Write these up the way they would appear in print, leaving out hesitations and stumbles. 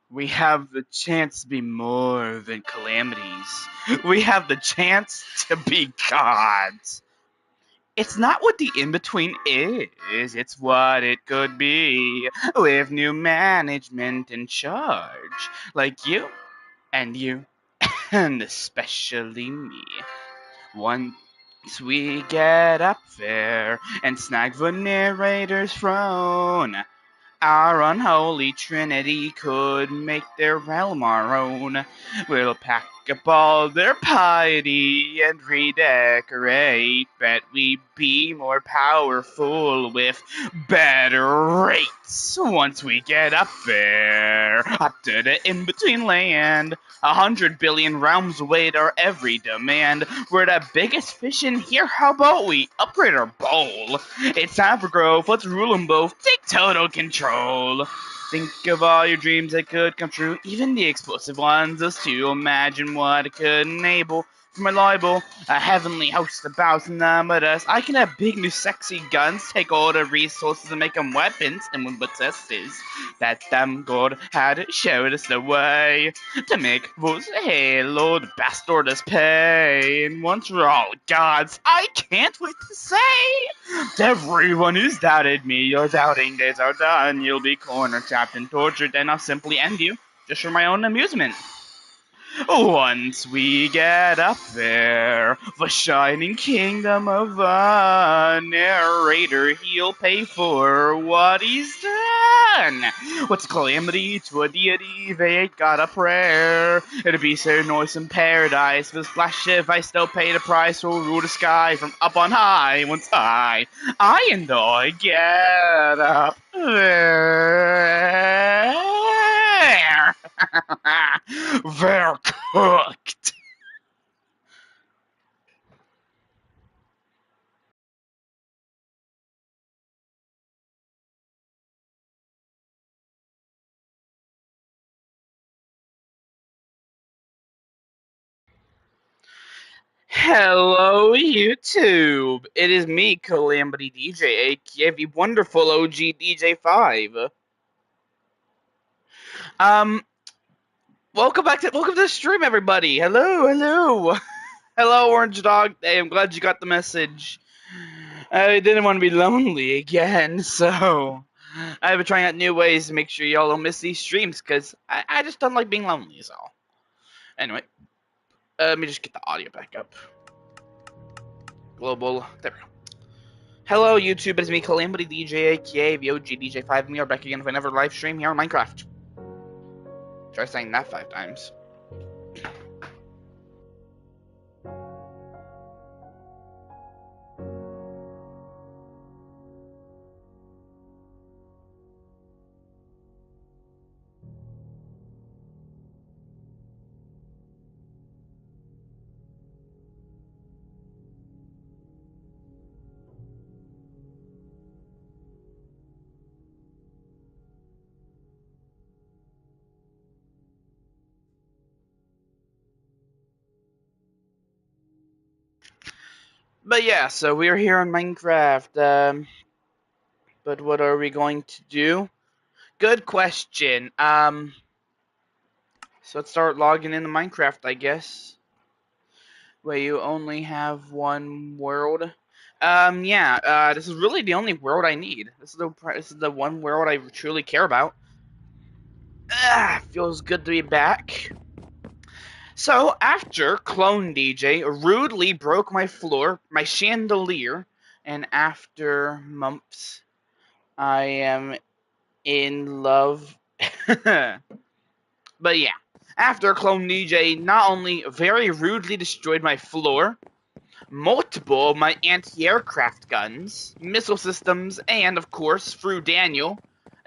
We have the chance to be more than calamities. We have the chance to be gods. It's not what the in-between is, it's what it could be with new management in charge. Like you, and you, and especially me. Once we get up there and snag the narrator's throne, our unholy trinity could make their realm our own. We'll pack up all their piety and redecorate. Bet we be more powerful with better rates once we get up there. Up to the in-between land. 100 billion realms await our every demand. We're the biggest fish in here. How about we upgrade our bowl? It's time for growth. Let's rule them both. Take total control. Think of all your dreams that could come true, even the explosive ones. Just to imagine what it could enable. From a libel, a heavenly host about to none but us. I can have big new sexy guns, take all the resources and make them weapons. And when the test is that damn God had showed us the way to make those halo the bastards pay. And once we're all gods, I can't wait to say to everyone who's doubted me, your doubting days are done. You'll be cornered, trapped, and tortured, and I'll simply end you just for my own amusement. Once we get up there, the shining kingdom of the narrator, he'll pay for what he's done. What's a calamity to a deity? They ain't got a prayer. It'd be so noisome paradise. For the splash if I still pay the price, will rule the sky from up on high. Once I and I get up there. They're cooked. Hello, YouTube. It is me, Calamity DJ, aka the wonderful OG DJ5. Um, welcome to the stream, everybody. Hello. Hello, Orange Dog. Hey, I'm glad you got the message. I didn't want to be lonely again, so I've been trying out new ways to make sure y'all don't miss these streams, because I just don't like being lonely, so. Anyway, let me just get the audio back up. Global. There we go. Hello, YouTube. It's me, Calamity DJ, aka the OG DJ5, and we are back again with another live stream here on Minecraft. Try saying that 5 times. But yeah, so we're here on Minecraft. But what are we going to do? Good question. So let's start logging into Minecraft, I guess. Where you only have one world. Yeah. This is really the only world I need. This is the one world I truly care about. Feels good to be back. So, after Clone DJ rudely broke my floor, my chandelier, and after months, I am in love. But yeah, after Clone DJ not only very rudely destroyed my floor, multiple of my anti-aircraft guns, missile systems, and of course, through Daniel,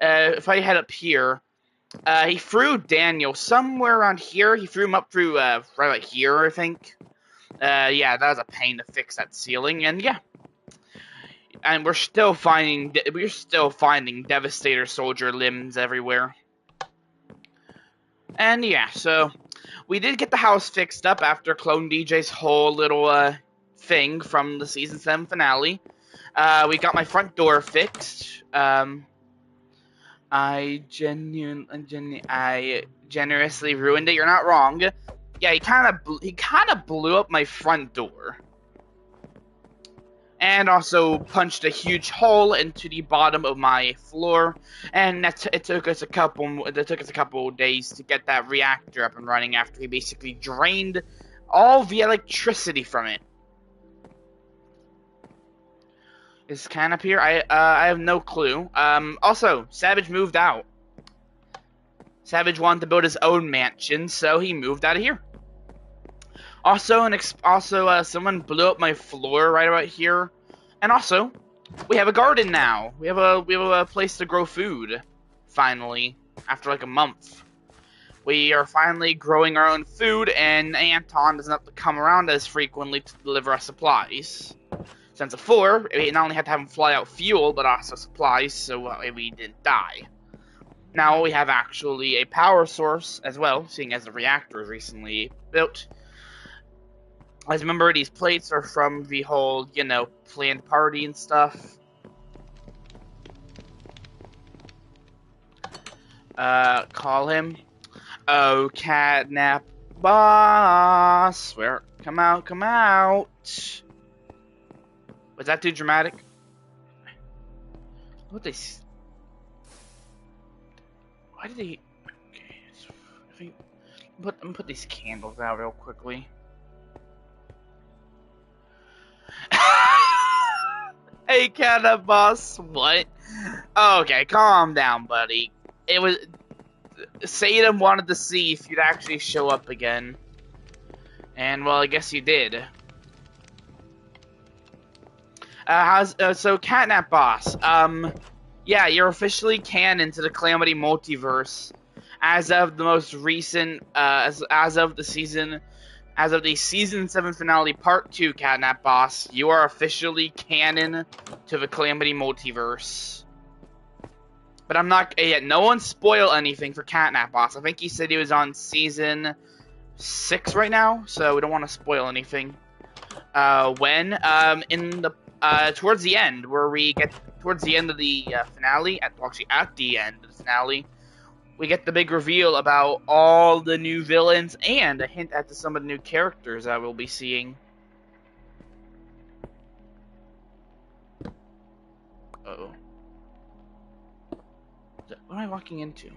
if I head up here, he threw Daniel somewhere around here. He threw him up through, right here, I think. Yeah, that was a pain to fix that ceiling, and yeah. And we're still finding Devastator soldier limbs everywhere. And yeah, so we did get the house fixed up after Clone DJ's whole little, thing from the Season 7 finale. We got my front door fixed. I generously ruined it. You're not wrong. Yeah, he kind of blew up my front door, and also punched a huge hole into the bottom of my floor. And it took us a couple days to get that reactor up and running after he basically drained all the electricity from it. Is Can up here? I have no clue. Also, Savage moved out. Savage wanted to build his own mansion, so he moved out of here. Also, someone blew up my floor right about here. And also, we have a garden now. We have a place to grow food. Finally, after like a month, we are finally growing our own food, and Anton doesn't have to come around as frequently to deliver us supplies. Since before, we not only had to have him fly out fuel, but also supplies, so we didn't die. Now we have actually a power source as well, seeing as the reactor is recently built. As remember, these plates are from the whole, planned party and stuff. Call him. Oh, Catnap Boss. Where? Come out. Was that too dramatic? What they? Why did they? Okay, let me put these candles out real quickly. Hey, Catnap Boss. What? Okay, calm down, buddy. It was Satan wanted to see if you'd actually show up again, and well, I guess you did. So Catnap Boss, yeah, you're officially canon to the Calamity Multiverse as of the most recent, as of the season 7 finale part 2, Catnap Boss. You are officially canon to the Calamity Multiverse. But I'm not, yet no one spoil anything for Catnap Boss. I think he said he was on season 6 right now, so we don't want to spoil anything. Towards the end, where we get towards the end of the finale, at the end of the finale, we get the big reveal about all the new villains and a hint at some of the new characters that we'll be seeing. Uh-oh. What am I walking into?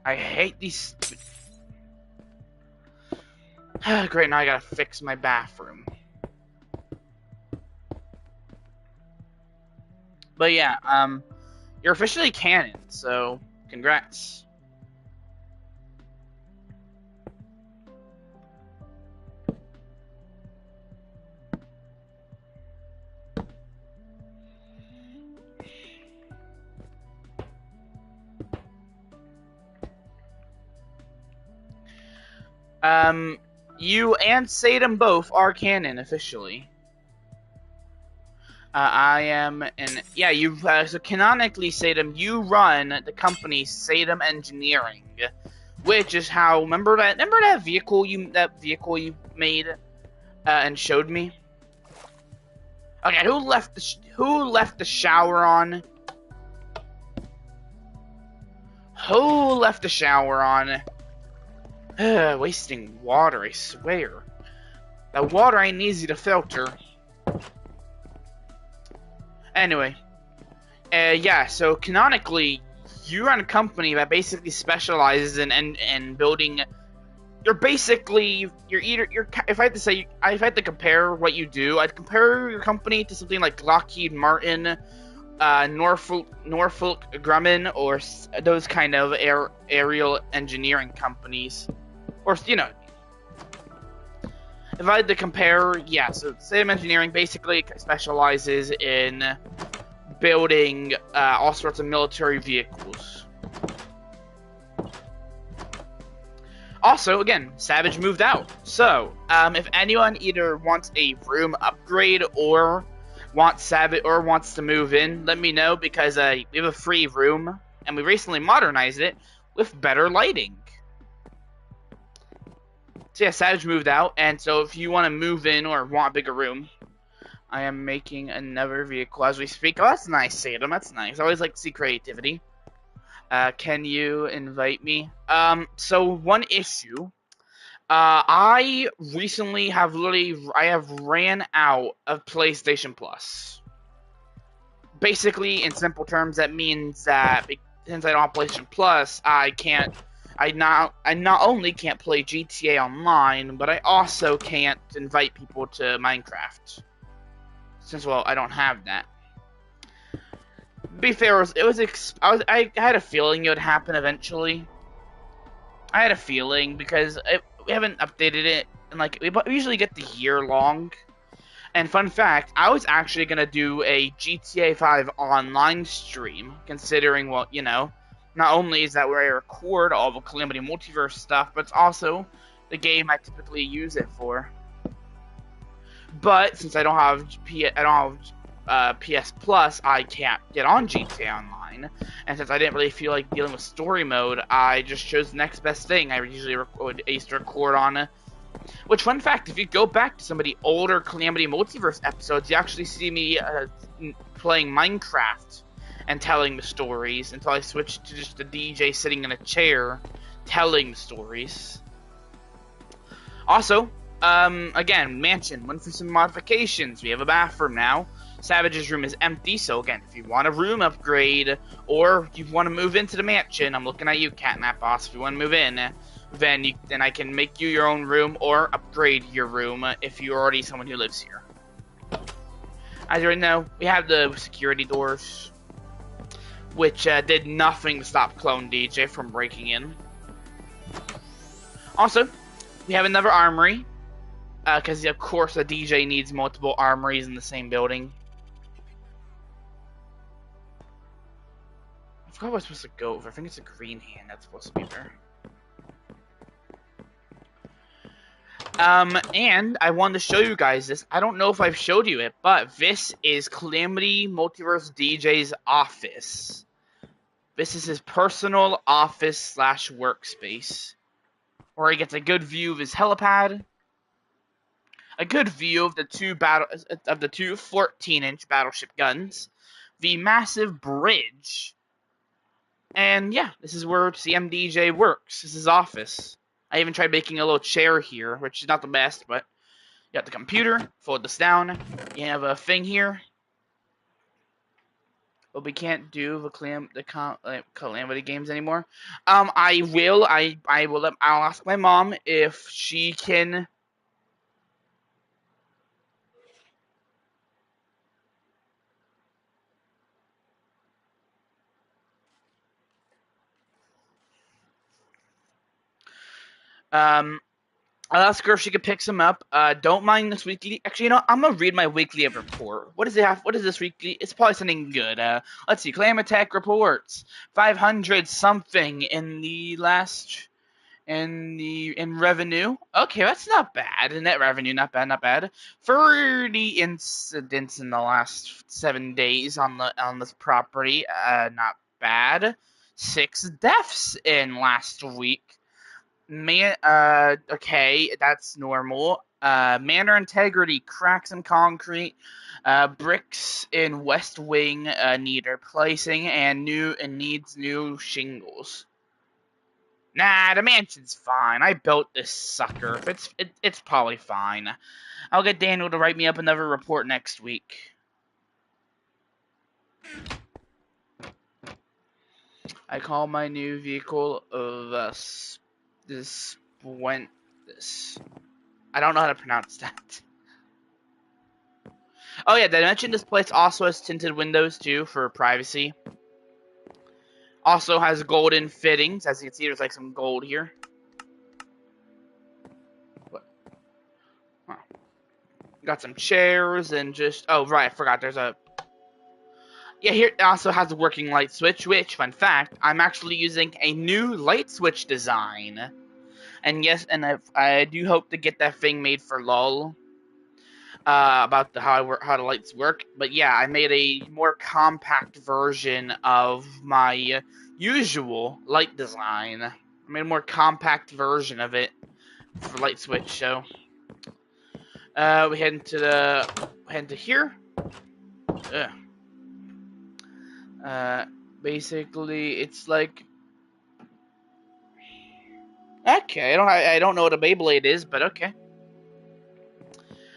I hate these. Great, now I gotta fix my bathroom. But yeah, you're officially canon, so congrats. You and Satan both are canon officially. I am, and yeah, so canonically, Satan, you run the company Satan Engineering, which is how remember that vehicle you made and showed me. Okay, who left the shower on? Who left the shower on? Wasting water, I swear. That water ain't easy to filter. Anyway, yeah, so canonically, you run a company that basically specializes in building. If I had to compare what you do, I'd compare your company to something like Lockheed Martin, Norfolk Grumman, or those kind of aerial engineering companies. Or, if I had to compare, yeah, so Satan Engineering basically specializes in building all sorts of military vehicles. Also, again, Savage moved out. So, if anyone either wants a room upgrade or wants to move in, let me know, because we have a free room, and we recently modernized it with better lighting. So yeah, Savage moved out, and so if you want to move in or want a bigger room, I am making another vehicle as we speak. Oh, that's nice, Sadam. That's nice. I always like to see creativity. Can you invite me? So one issue. I recently have I have ran out of PlayStation Plus. Basically, in simple terms, that means that since I don't have PlayStation Plus, I not only can't play GTA Online, but I also can't invite people to Minecraft. Since, well, I don't have that. Be fair, I had a feeling it would happen eventually. I had a feeling because we haven't updated it, and like we usually get the year long. And fun fact, I was actually gonna do a GTA 5 online stream, considering, well, you know, not only is that where I record all the Calamity Multiverse stuff, but it's also the game I typically use it for. But since I don't have PS Plus, I can't get on GTA Online. And since I didn't really feel like dealing with story mode, I just chose the next best thing. I usually used to record on. Which, fun fact, if you go back to some of the older Calamity Multiverse episodes, you actually see me playing Minecraft and telling the stories until I switched to just a DJ sitting in a chair telling the stories. Also, again, mansion went through some modifications. We have a bathroom now. Savage's room is empty, so again, if you want a room upgrade, or if you want to move into the mansion, I'm looking at you, Catnap Boss. If you want to move in, then I can make you your own room or upgrade your room if you're already someone who lives here. As you already know, we have the security doors, which did nothing to stop Clone DJ from breaking in. Also, we have another armory, because of course a DJ needs multiple armories in the same building. I forgot what I was supposed to go over. I think it's a green hand that's supposed to be there. And I wanted to show you guys this. I don't know if I've showed you it, but this is Calamity Multiverse DJ's office. This is his personal office / workspace, where he gets a good view of his helipad, a good view of the two 14-inch battleship guns, the massive bridge, and yeah, this is where CMDJ works. This is his office. I even tried making a little chair here, which is not the best, but you got the computer, fold this down, you have a thing here. But we can't do the Calamity games anymore. I'll ask my mom if she can. I'll ask her if she could pick some up. Don't mind this weekly. Actually, you know, I'm gonna read my weekly report. What does it have? What is this weekly? It's probably something good. Let's see. Calamitech reports 500 something in the last in revenue. Okay, that's not bad. Net revenue, not bad, not bad. 30 incidents in the last 7 days on this property. Not bad. 6 deaths in last week. Okay, that's normal. Manor integrity, cracks in concrete, bricks in West Wing need replacing, and needs new shingles. Nah, the mansion's fine. I built this sucker. It's probably fine. I'll get Daniel to write me up another report next week. I call my new vehicle this. I don't know how to pronounce that. Oh yeah, did I mention this place also has tinted windows too for privacy? Also has golden fittings. As you can see, there's like some gold here. What? Huh. Got some chairs and just... Oh, right, I forgot. There's a... Yeah, here it also has a working light switch, which, fun fact, I'm actually using a new light switch design. And yes, and I do hope to get that thing made for LOL. About how the lights work. But yeah, I made a more compact version of my usual light design. I made a more compact version of it for light switch. So we head into the head to here. Basically, it's like, okay, I don't know what a Beyblade is, but okay.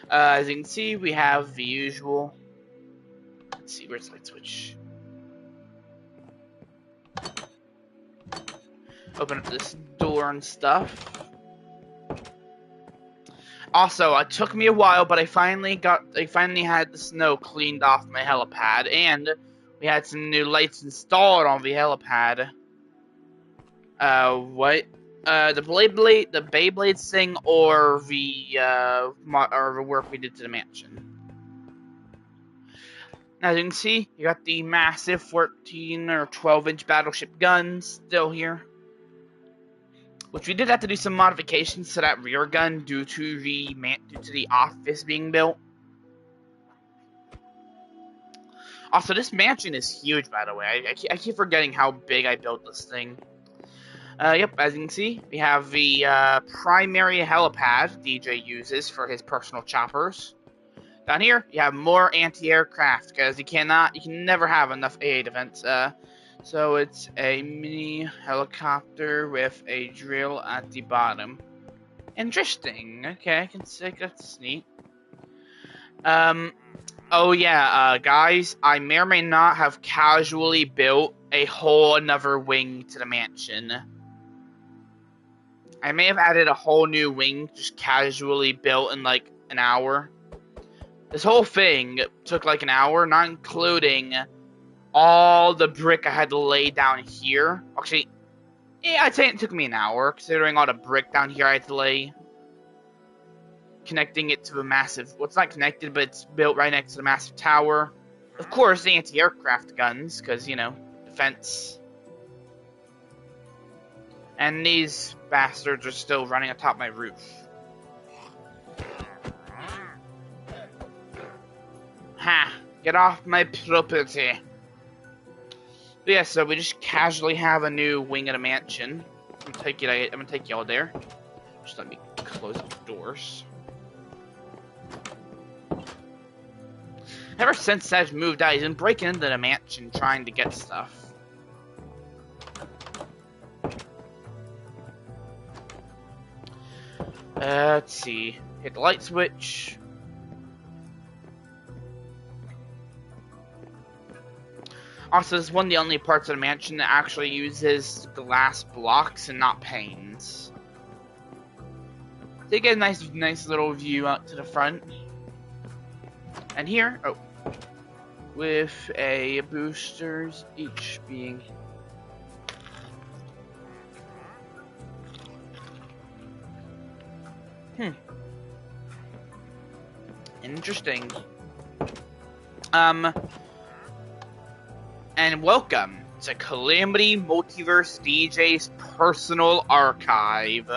As you can see, we have the usual. Let's see, where's the light switch? Open up this door and stuff. Also, it took me a while, but I finally had the snow cleaned off my helipad, and we had some new lights installed on the helipad. What? The Beyblades thing, or the work we did to the mansion. As you can see, you got the massive 14 or 12-inch battleship guns still here. Which we did have to do some modifications to that rear gun due to the office being built. Also, this mansion is huge, by the way. I keep forgetting how big I built this thing. Yep, as you can see, we have the primary helipad DJ uses for his personal choppers. Down here, you have more anti-aircraft, because you can never have enough AA defense. So it's a mini helicopter with a drill at the bottom. Interesting. Okay, I can see that's neat. Oh yeah, guys, I may or may not have casually built a whole another wing to the mansion. I may have added a whole new wing, just casually built in like an hour. This whole thing took like an hour, not including all the brick I had to lay down here. Actually, yeah, I'd say it took me an hour, considering all the brick down here I had to lay. Connecting it to a massive, well, it's not connected, but it's built right next to the massive tower. Of course, the anti-aircraft guns, because, you know, defense. And these bastards are still running atop my roof. Ha! Get off my property. But yeah, so we just casually have a new wing of the mansion. I'm gonna take y'all there. Just let me close the doors. Ever since Sedge moved out, he's been breaking into the mansion trying to get stuff. Let's see. Hit the light switch. Also, this is one of the only parts of the mansion that actually uses glass blocks and not panes. They get a nice little view out to the front. And here, oh, with a boosters each being interesting. And welcome to Calamity Multiverse DJ's personal archive.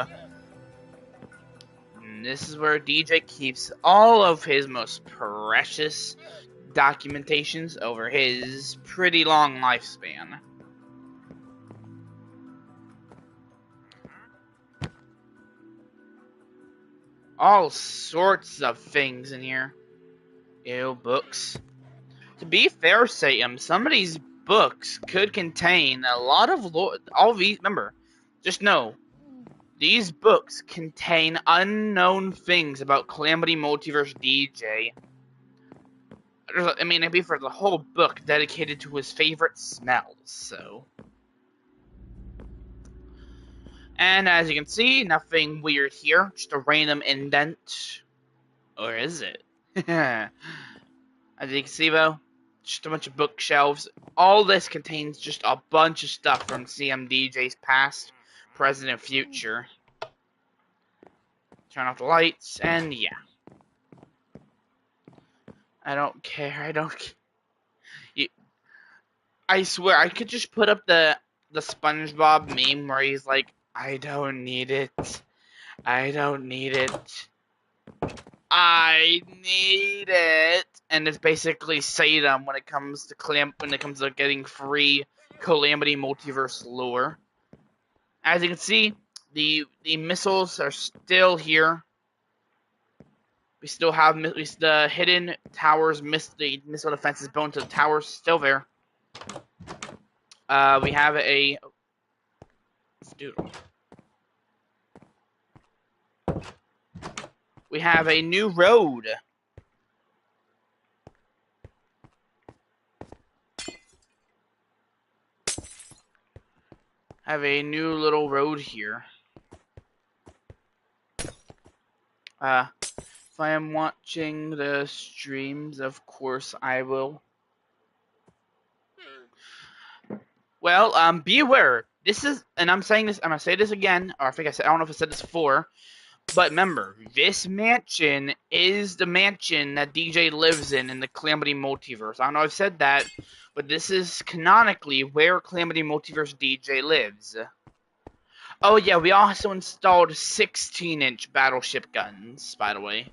And this is where DJ keeps all of his most precious documentations over his pretty long lifespan. All sorts of things in here. Ew, books. To be fair, Satan, some of these books could contain a lot of all these. Remember, just know, these books contain unknown things about Calamity Multiverse DJ. I mean, it'd be for the whole book dedicated to his favorite smells, so. And as you can see, nothing weird here, just a random indent. Or is it? As you can see, though, just a bunch of bookshelves. All this contains just a bunch of stuff from CMDJ's past, present, and future. Turn off the lights, and yeah. I don't care, I swear, I could just put up the SpongeBob meme where he's like, I don't need it. I don't need it. I need it. And it's basically Satan when it comes to getting free Calamity Multiverse lore. As you can see, the missiles are still here. We still have the hidden towers, the missile defenses built into the towers, still there. We have a... Dude. We have a new road. Have a new little road here. If I am watching the streams, of course I will. Well, be aware. This is, and I'm saying this, I'm gonna say this again, or I think I don't know if I said this before, but remember, this mansion is the mansion that DJ lives in the Calamity Multiverse. I don't know if I've said that, but this is canonically where Calamity Multiverse DJ lives. Oh yeah, we also installed 16-inch battleship guns, by the way.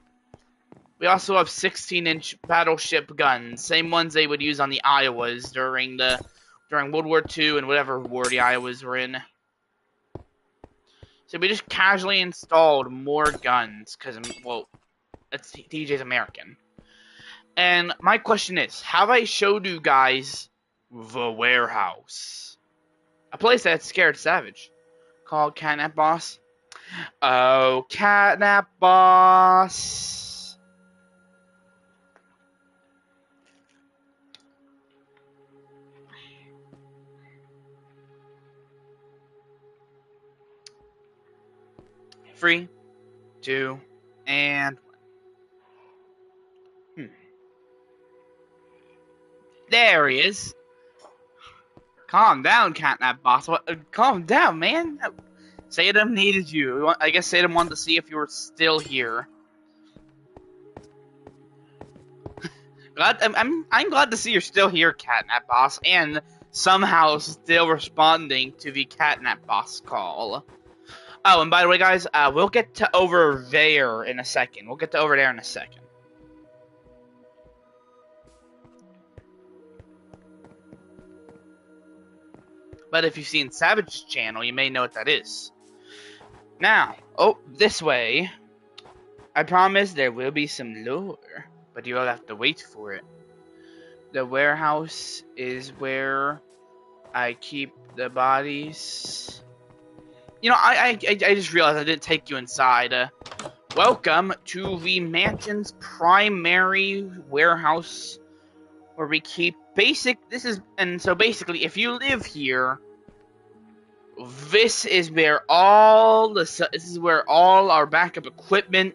We also have 16-inch battleship guns, same ones they would use on the Iowas during World War II and whatever war the Iowas were in. So we just casually installed more guns, because, well, DJ's American. And my question is, have I showed you guys the warehouse? A place that's scared savage. Called Catnap Boss. Oh, Catnap Boss. Three, two, and there he is. Calm down, Catnap Boss. Calm down, man. Sadam needed you. I guess Sadam wanted to see if you were still here. I'm glad to see you're still here, Catnap Boss, and somehow still responding to the Catnap Boss call. Oh, and by the way, guys, we'll get to over there in a second. But if you've seen Savage's channel, you may know what that is. Now, this way. I promise there will be some lore, but you'll have to wait for it. The warehouse is where I keep the bodies. You know, I just realized I didn't take you inside. Welcome to the mansion's primary warehouse, where we keep so basically, if you live here, this is where all our backup equipment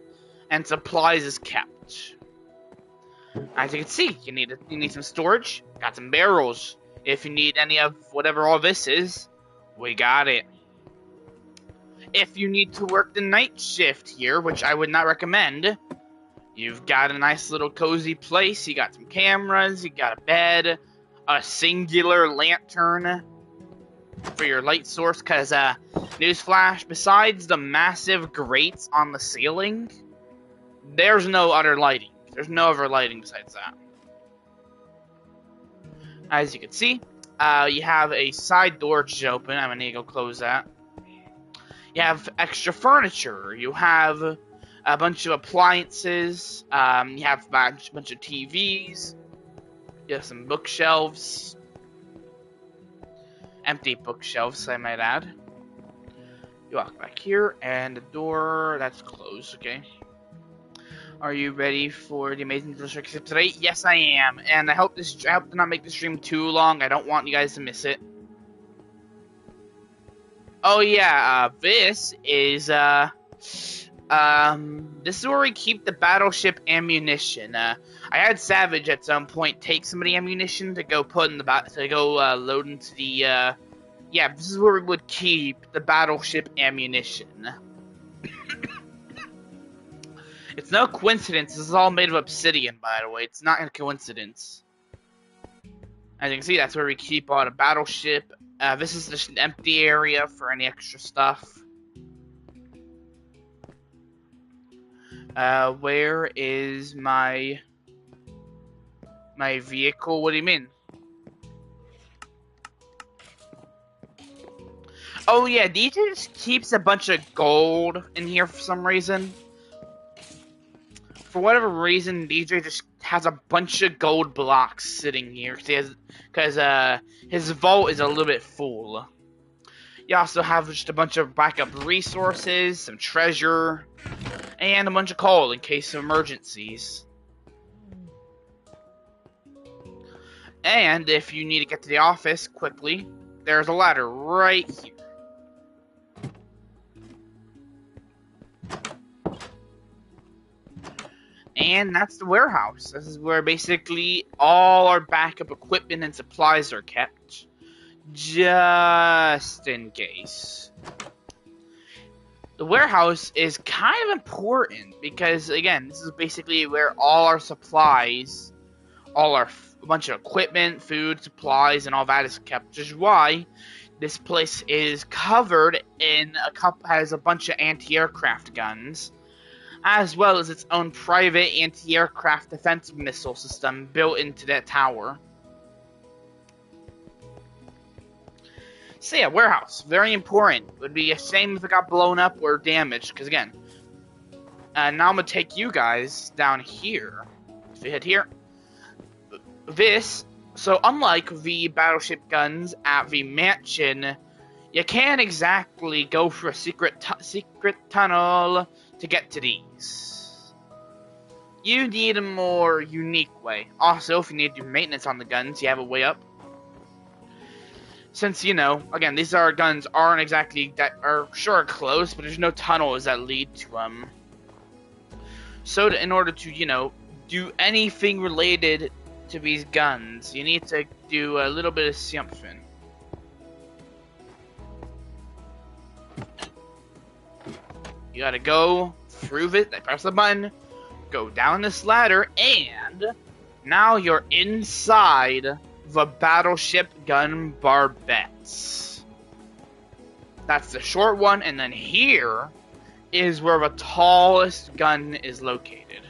and supplies is kept. As you can see, you need some storage. Got some barrels. If you need any of whatever all this is, we got it. If you need to work the night shift here, which I would not recommend, you've got a nice little cozy place. You got some cameras, you got a bed, a singular lantern for your light source, because, newsflash, besides the massive grates on the ceiling, there's no other lighting. There's no other lighting besides that. As you can see, you have a side door which is open. I'm gonna need to go close that. You have extra furniture. You have a bunch of appliances. You have a bunch of TVs. You have some bookshelves. Empty bookshelves, I might add. You walk back here, and the door, that's closed, okay? Are you ready for the amazing delicious tip today? Yes, I am, and I hope to not make the stream too long. I don't want you guys to miss it. Oh yeah, this is where we keep the battleship ammunition. I had Savage at some point take some of the ammunition to go put in the load into the yeah, this is where we would keep the battleship ammunition. It's no coincidence, this is all made of obsidian, by the way. It's not a coincidence. As you can see, that's where we keep all the battleship. This is just an empty area for any extra stuff. Where is my vehicle? What do you mean? Oh yeah, DJ just keeps a bunch of gold in here for some reason. for whatever reason, DJ just has a bunch of gold blocks sitting here because his vault is a little bit full. You also have just a bunch of backup resources, some treasure, and a bunch of coal in case of emergencies. And if you need to get to the office quickly, there's a ladder right here. And that's the warehouse. This is where basically all our backup equipment and supplies are kept. Just in case. The warehouse is kind of important because, again, this is basically where all our supplies, a bunch of equipment, food, supplies, and all that is kept. Which is why this place is covered in has a bunch of anti-aircraft guns, as well as its own private anti-aircraft defense missile system built into that tower. So yeah, warehouse, very important. Would be a shame if it got blown up or damaged, because again, now I'm going to take you guys down here. If you hit here, so unlike the battleship guns at the mansion, you can't exactly go through a secret tunnel to get to these. You need a more unique way. Also, if you need to do maintenance on the guns, you have a way up. Since, again, these guns aren't exactly close, but there's no tunnels that lead to them. So in order to, do anything related to these guns, you need to do a little bit of something. You gotta go through it, press the button, go down this ladder, and now you're inside the battleship gun barbettes. That's the short one, and then here is where the tallest gun is located.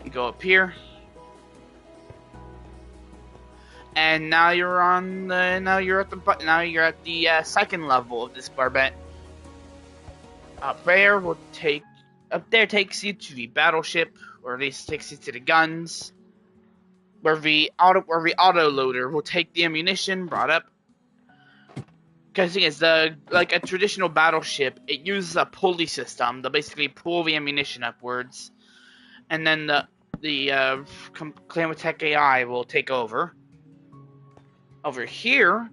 You go up here, and now you're at the second level of this barbette. Up there takes you to the battleship, or at least takes you to the guns, where the autoloader will take the ammunition brought up. Because the thing is, like a traditional battleship, it uses a pulley system to basically pull the ammunition upwards, and then the Calamity AI will take over. Over here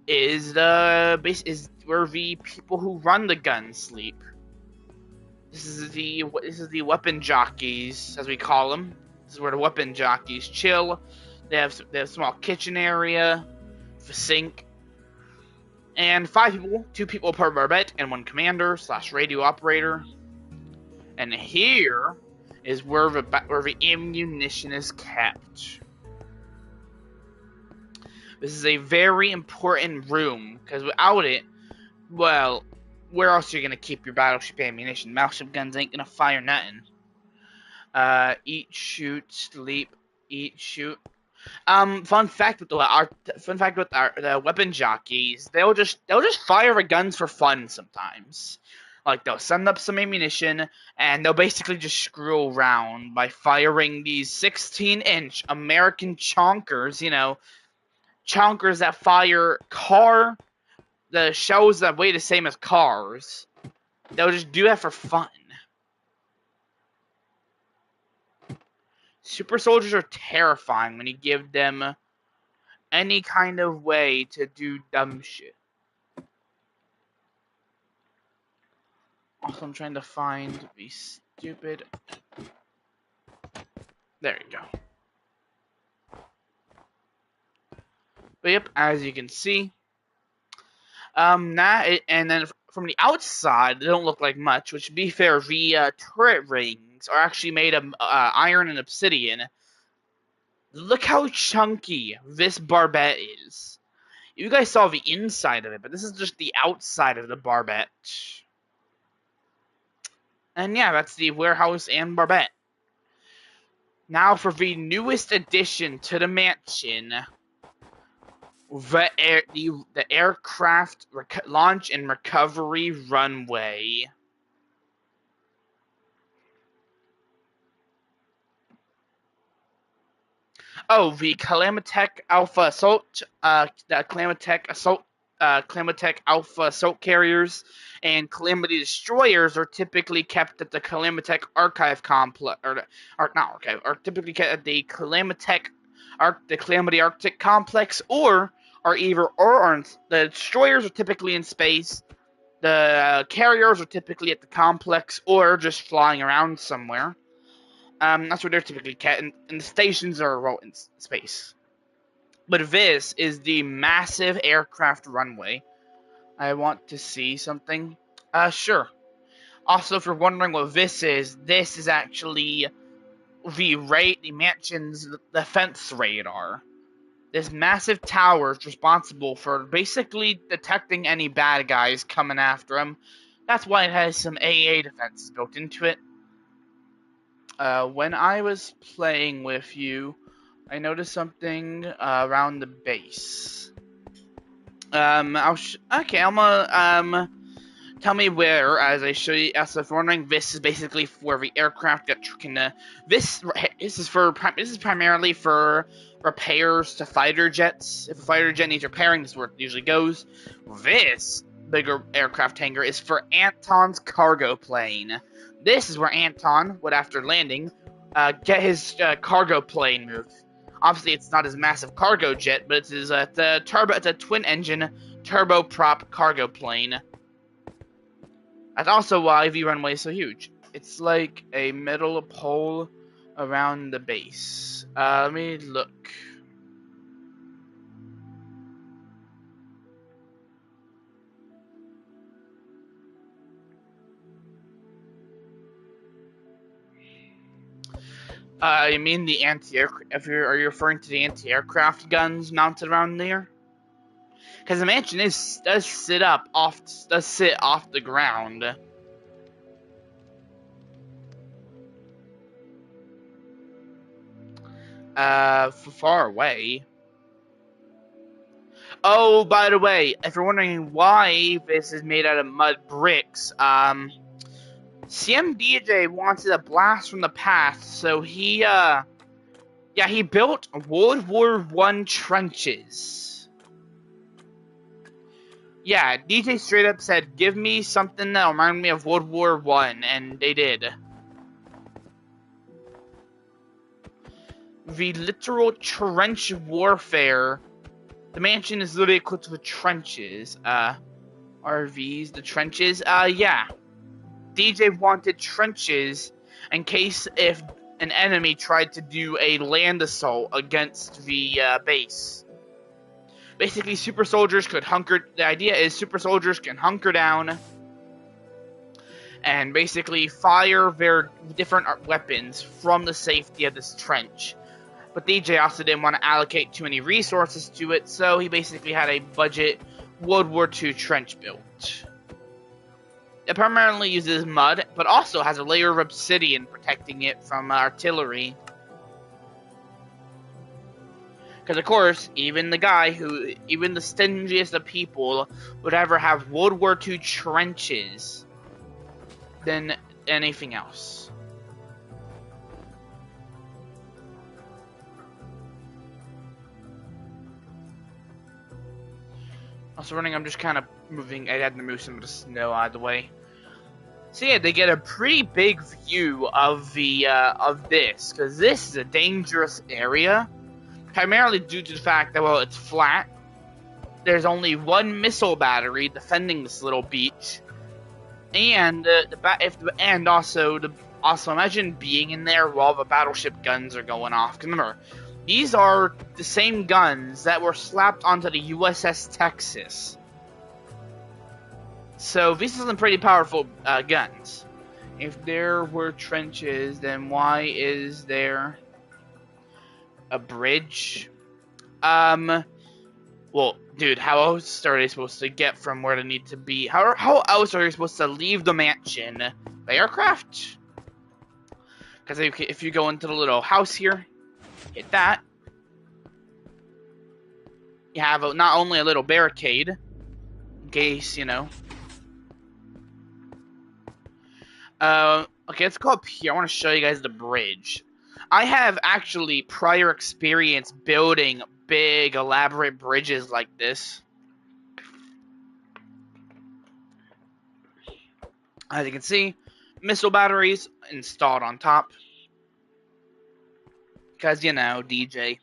is where the people who run the guns sleep. This is the weapon jockeys, as we call them. This is where the weapon jockeys chill. They have a small kitchen area, a sink, and 5 people, 2 people per barbette, and 1 commander / radio operator. And here is where the ammunition is kept. This is a very important room, because without it, well, where else are you going to keep your battleship ammunition? Battleship guns ain't going to fire nothing. Eat, shoot, sleep, eat, shoot. Fun fact with the weapon jockeys, they'll just fire the guns for fun sometimes. Like, they'll send up some ammunition, and they'll basically just screw around by firing these 16-inch American chonkers, chonkers that fire the shells that weigh the same as cars. They'll just do that for fun. Super soldiers are terrifying when you give them any kind of way to do dumb shit. Also, I'm trying to find the stupid... There you go. But yep, as you can see, and then from the outside, they don't look like much. Which, to be fair, the turret rings are actually made of iron and obsidian. Look how chunky this barbette is. You guys saw the inside of it, but this is just the outside of the barbette. And yeah, that's the warehouse and barbette. Now for the newest addition to the mansion, the aircraft launch and recovery runway. Oh, the Calamity Alpha Assault, the Calamity Alpha Assault Carriers and Calamity Destroyers are typically kept at the Calamity Archive Complex, or not archive, are typically kept at the Calamity Arctic Complex, or are either or aren't. The Destroyers are typically in space. The carriers are typically at the complex or just flying around somewhere. That's where they're typically kept, and the stations are well in space. But this is the massive aircraft runway. I want to see something. Sure. Also, if you're wondering what this is actually the mansion's defense radar. This massive tower is responsible for basically detecting any bad guys coming after him. That's why it has some AA defenses built into it. When I was playing with you, I noticed something around the base. I'm gonna tell me where, as I show you. As if wondering, this is basically where the aircraft can. This is primarily for repairs to fighter jets. If a fighter jet needs repairing, this is where it usually goes. This bigger aircraft hangar is for Anton's cargo plane. This is where Anton would, after landing, get his cargo plane moved. Obviously, it's not his massive cargo jet, but it's his it's a twin-engine turboprop cargo plane. That's also why the runway is so huge. It's like a metal pole around the base. Let me look. You mean the anti-aircraft? Are you referring to the anti-aircraft guns mounted around there? Because the mansion does sit off the ground. Far away. Oh, by the way, if you're wondering why this is made out of mud bricks, CMDJ wanted a blast from the past, so he built World War I trenches. Yeah, DJ straight up said, give me something that reminded me of World War I, and they did. The literal trench warfare. The mansion is literally equipped with trenches. RVs, the trenches. Yeah. DJ wanted trenches in case if an enemy tried to do a land assault against the base. Basically, the idea is super soldiers can hunker down and basically fire their different weapons from the safety of this trench. But DJ also didn't want to allocate too many resources to it, so he basically had a budget World War II trench built. It primarily uses mud, but also has a layer of obsidian protecting it from artillery. Because of course, even the stingiest of people would ever have World War II trenches than anything else. Also running, I'm just kind of moving. I had to move some of the snow out of the way. So yeah, they get a pretty big view of the of this, because this is a dangerous area, primarily due to the fact that, well, it's flat. There's only one missile battery defending this little beach, and also imagine being in there while the battleship guns are going off. 'Cause remember, these are the same guns that were slapped onto the USS Texas. So these are some pretty powerful guns. If there were trenches, then why is there a bridge? Well, dude, how else are they supposed to get from where they need to be? How else are they supposed to leave the mansion? By aircraft? Because if you go into the little house here, hit that, you have not only a little barricade, in case, you know. Okay, let's go up here. I want to show you guys the bridge. I have actually prior experience building big, elaborate bridges like this. As you can see, missile batteries installed on top. Because, you know, DJ.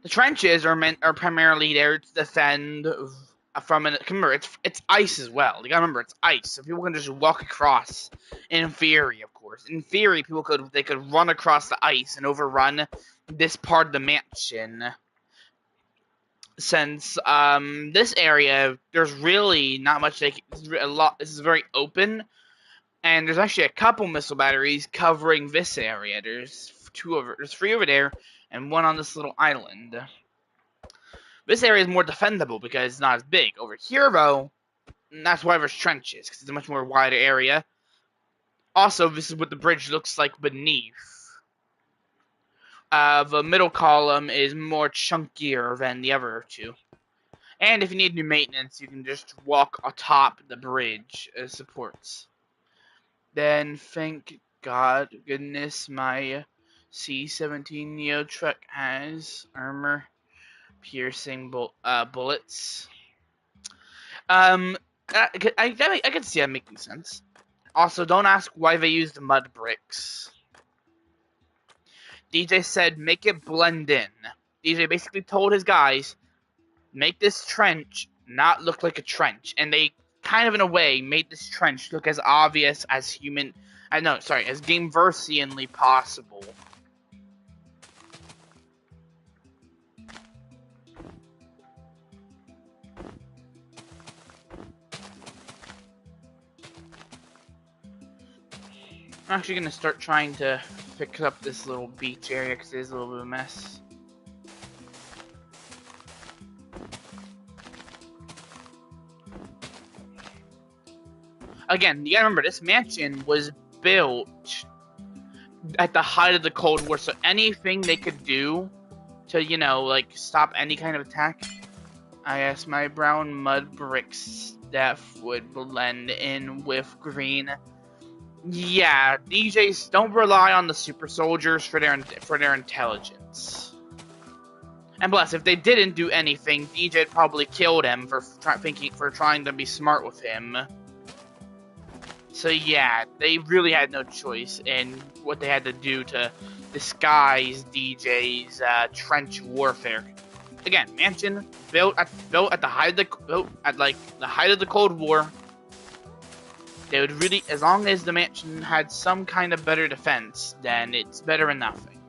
The trenches are primarily there to defend from an. Remember, it's ice as well. You gotta remember, it's ice, so people can just walk across. In theory, of course. In theory, they could run across the ice and overrun this part of the mansion. Since this area, there's really not much. This is very open, and there's actually a couple missile batteries covering this area. There's three over there, and one on this little island. This area is more defendable because it's not as big. Over here, though, that's why there's trenches, because it's a much more wider area. Also, this is what the bridge looks like beneath. The middle column is more chunkier than the other two. And if you need new maintenance, you can just walk atop the bridge as supports. Then, thank goodness, my C-17 Neo truck has armor-piercing bullets. I can see that making sense. Also, don't ask why they used mud bricks. DJ said, make it blend in. DJ basically told his guys, make this trench not look like a trench. And they kind of, in a way, made this trench look as obvious as as Gameversianly possible. I'm actually going to start trying to fix up this little beach area because it is a little bit of a mess. Again, you gotta remember, this mansion was built at the height of the Cold War, so anything they could do to, you know, like, stop any kind of attack. I asked my brown mud bricks that would blend in with green. Yeah, DJs don't rely on the super soldiers for their intelligence. And plus, if they didn't do anything, DJ'd probably kill them for trying to be smart with him. So yeah, they really had no choice in what they had to do to disguise DJ's trench warfare. Again, mansion built at the height of the Cold War. They would really, as long as the mansion had some kind of better defense, then it's better than nothing.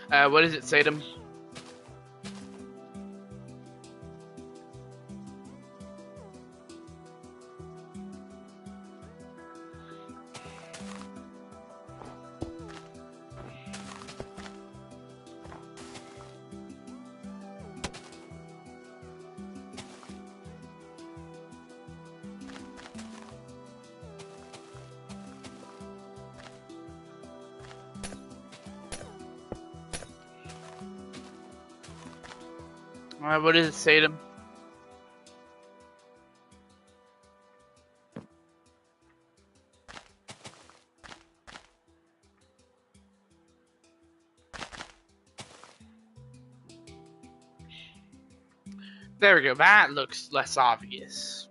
What does it say to him? What does it say to him? There we go. That looks less obvious.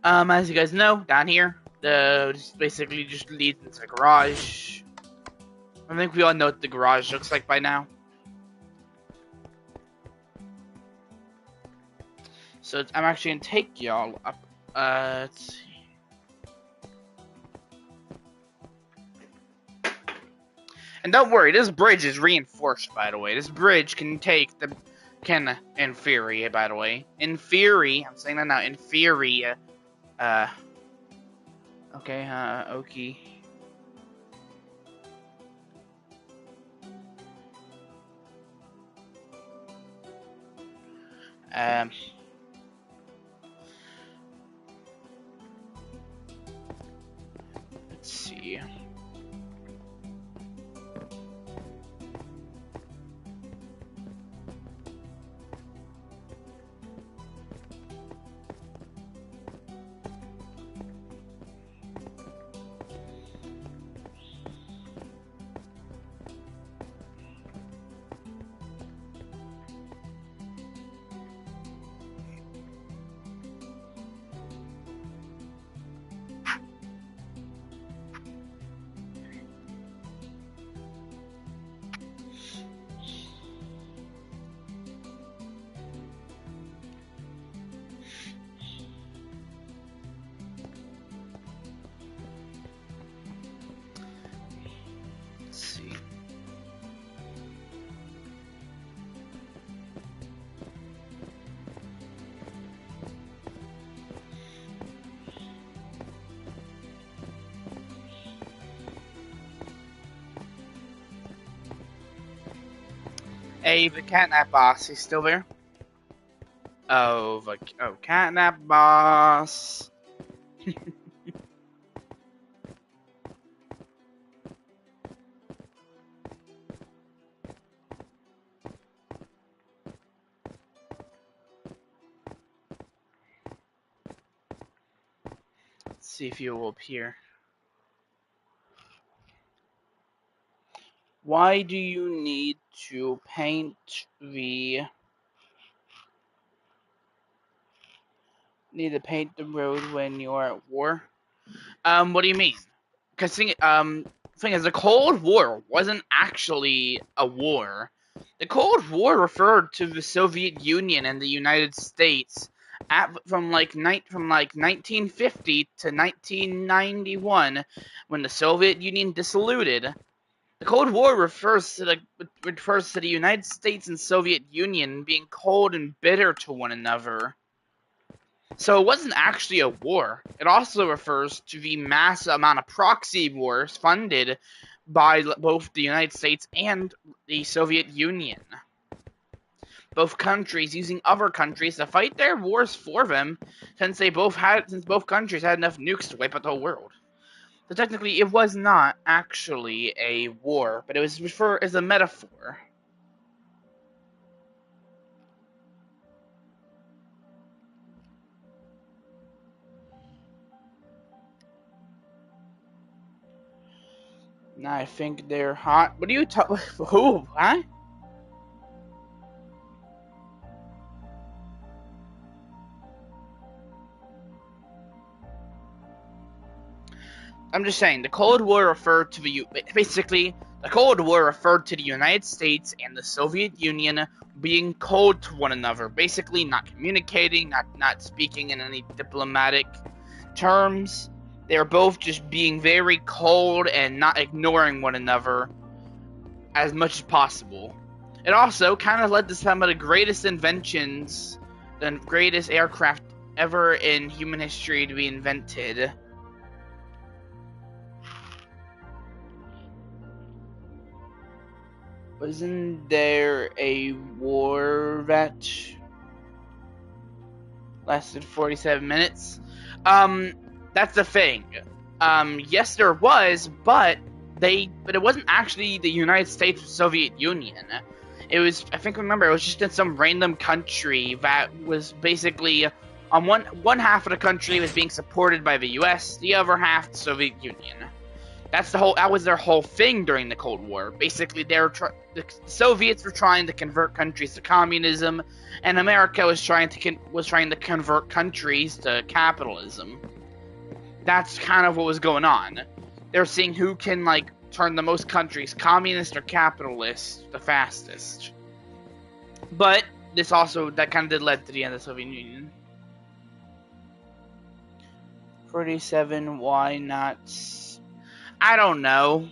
As you guys know, down here, basically just leads into the garage. I think we all know what the garage looks like by now. So I'm actually gonna take y'all up. Let's see. And don't worry, this bridge is reinforced, by the way. This bridge in theory, by the way. In theory, I'm saying that now, in theory, okay, okay. Let's see. Hey, the catnap boss, he's still there? Oh, catnap boss. Let's see if you will appear. Why do you need to paint the... Need to paint the road when you're at war? What do you mean? Because thing is, the Cold War wasn't actually a war. The Cold War referred to the Soviet Union and the United States from 1950 to 1991, when the Soviet Union dissoluded. The Cold War refers to the United States and Soviet Union being cold and bitter to one another. So it wasn't actually a war. It also refers to the massive amount of proxy wars funded by both the United States and the Soviet Union. Both countries using other countries to fight their wars for them, since both countries had enough nukes to wipe out the whole world. So technically, it was not actually a war, but it was referred as a metaphor. Now I think they're hot. What are you talking? Who? Huh? I'm just saying, the Cold War referred to the United States and the Soviet Union being cold to one another, basically not communicating, not speaking in any diplomatic terms. They're both just being very cold and not ignoring one another as much as possible. It also kind of led to some of the greatest inventions, the greatest aircraft ever in human history to be invented. Wasn't there a war that lasted 47 minutes? That's the thing. Yes, there was, but it wasn't actually the United States or Soviet Union. It was, I think, remember, it was just in some random country that was basically on one half of the country was being supported by the U.S., the other half the Soviet Union. That was their whole thing during the Cold War. Basically, the Soviets were trying to convert countries to communism, and America was trying to convert countries to capitalism. That's kind of what was going on. They're seeing who can turn the most countries communist or capitalist the fastest. But that kind of did lead to the end of the Soviet Union. 47. Why not? I don't know.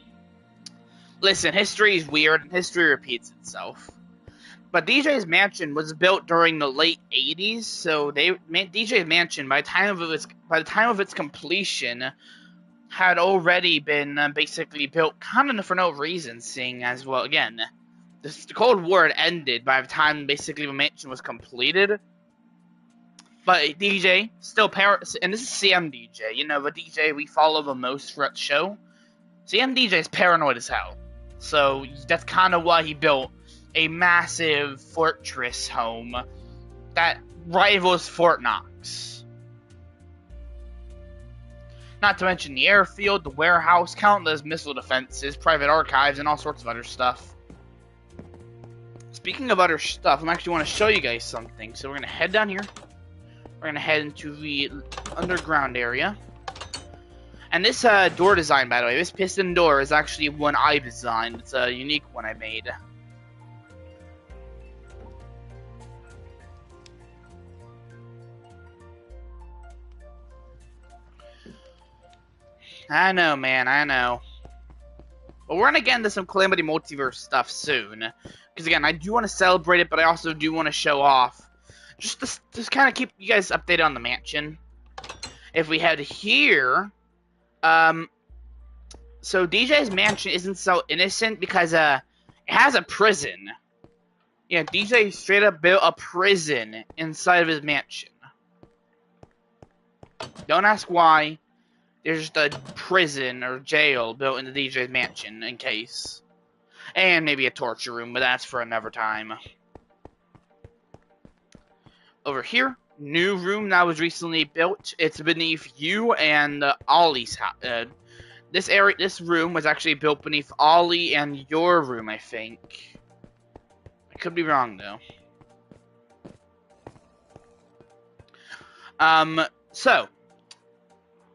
Listen, history is weird. History repeats itself. But DJ's Mansion was built during the late 80s, so DJ's Mansion, by the time of its completion, had already been basically built kind of for no reason, seeing as, well, again, the Cold War had ended by the time basically the mansion was completed. But DJ, still and this is CM DJ, the DJ we follow the most throughout the show. CM DJ is paranoid as hell. So that's kind of why he built a massive fortress home that rivals Fort Knox. Not to mention the airfield, the warehouse, countless missile defenses, private archives, and all sorts of other stuff. Speaking of other stuff, I actually want to show you guys something. So we're going to head down here. We're going to head into the underground area. And this door design, by the way, this piston door is actually one I designed. It's a unique one I made. I know, man, I know. But we're going to get into some Calamity Multiverse stuff soon. Because, again, I do want to celebrate it, but I also do want to show off. Just kind of keep you guys updated on the mansion. If we head here... So DJ's Mansion isn't so innocent because, it has a prison. Yeah, DJ straight up built a prison inside of his mansion. Don't ask why. There's just a prison or jail built into DJ's mansion in case. And maybe a torture room, but that's for another time. Over here, new room that was recently built. It's beneath you and Ollie's house. This room was actually built beneath Ollie and your room, I think. I could be wrong though. So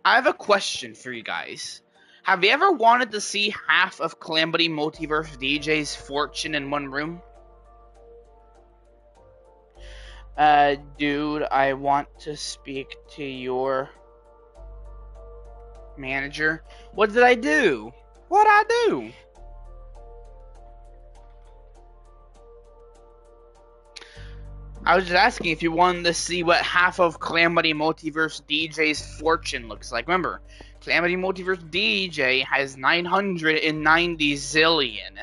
I have a question for you guys. Have you ever wanted to see half of Calamity Multiverse DJ's fortune in one room? Dude, I want to speak to your manager. What did I do? What'd I do? I was just asking if you wanted to see what half of Calamity Multiverse DJ's fortune looks like. Remember, Calamity Multiverse DJ has 990 zillion.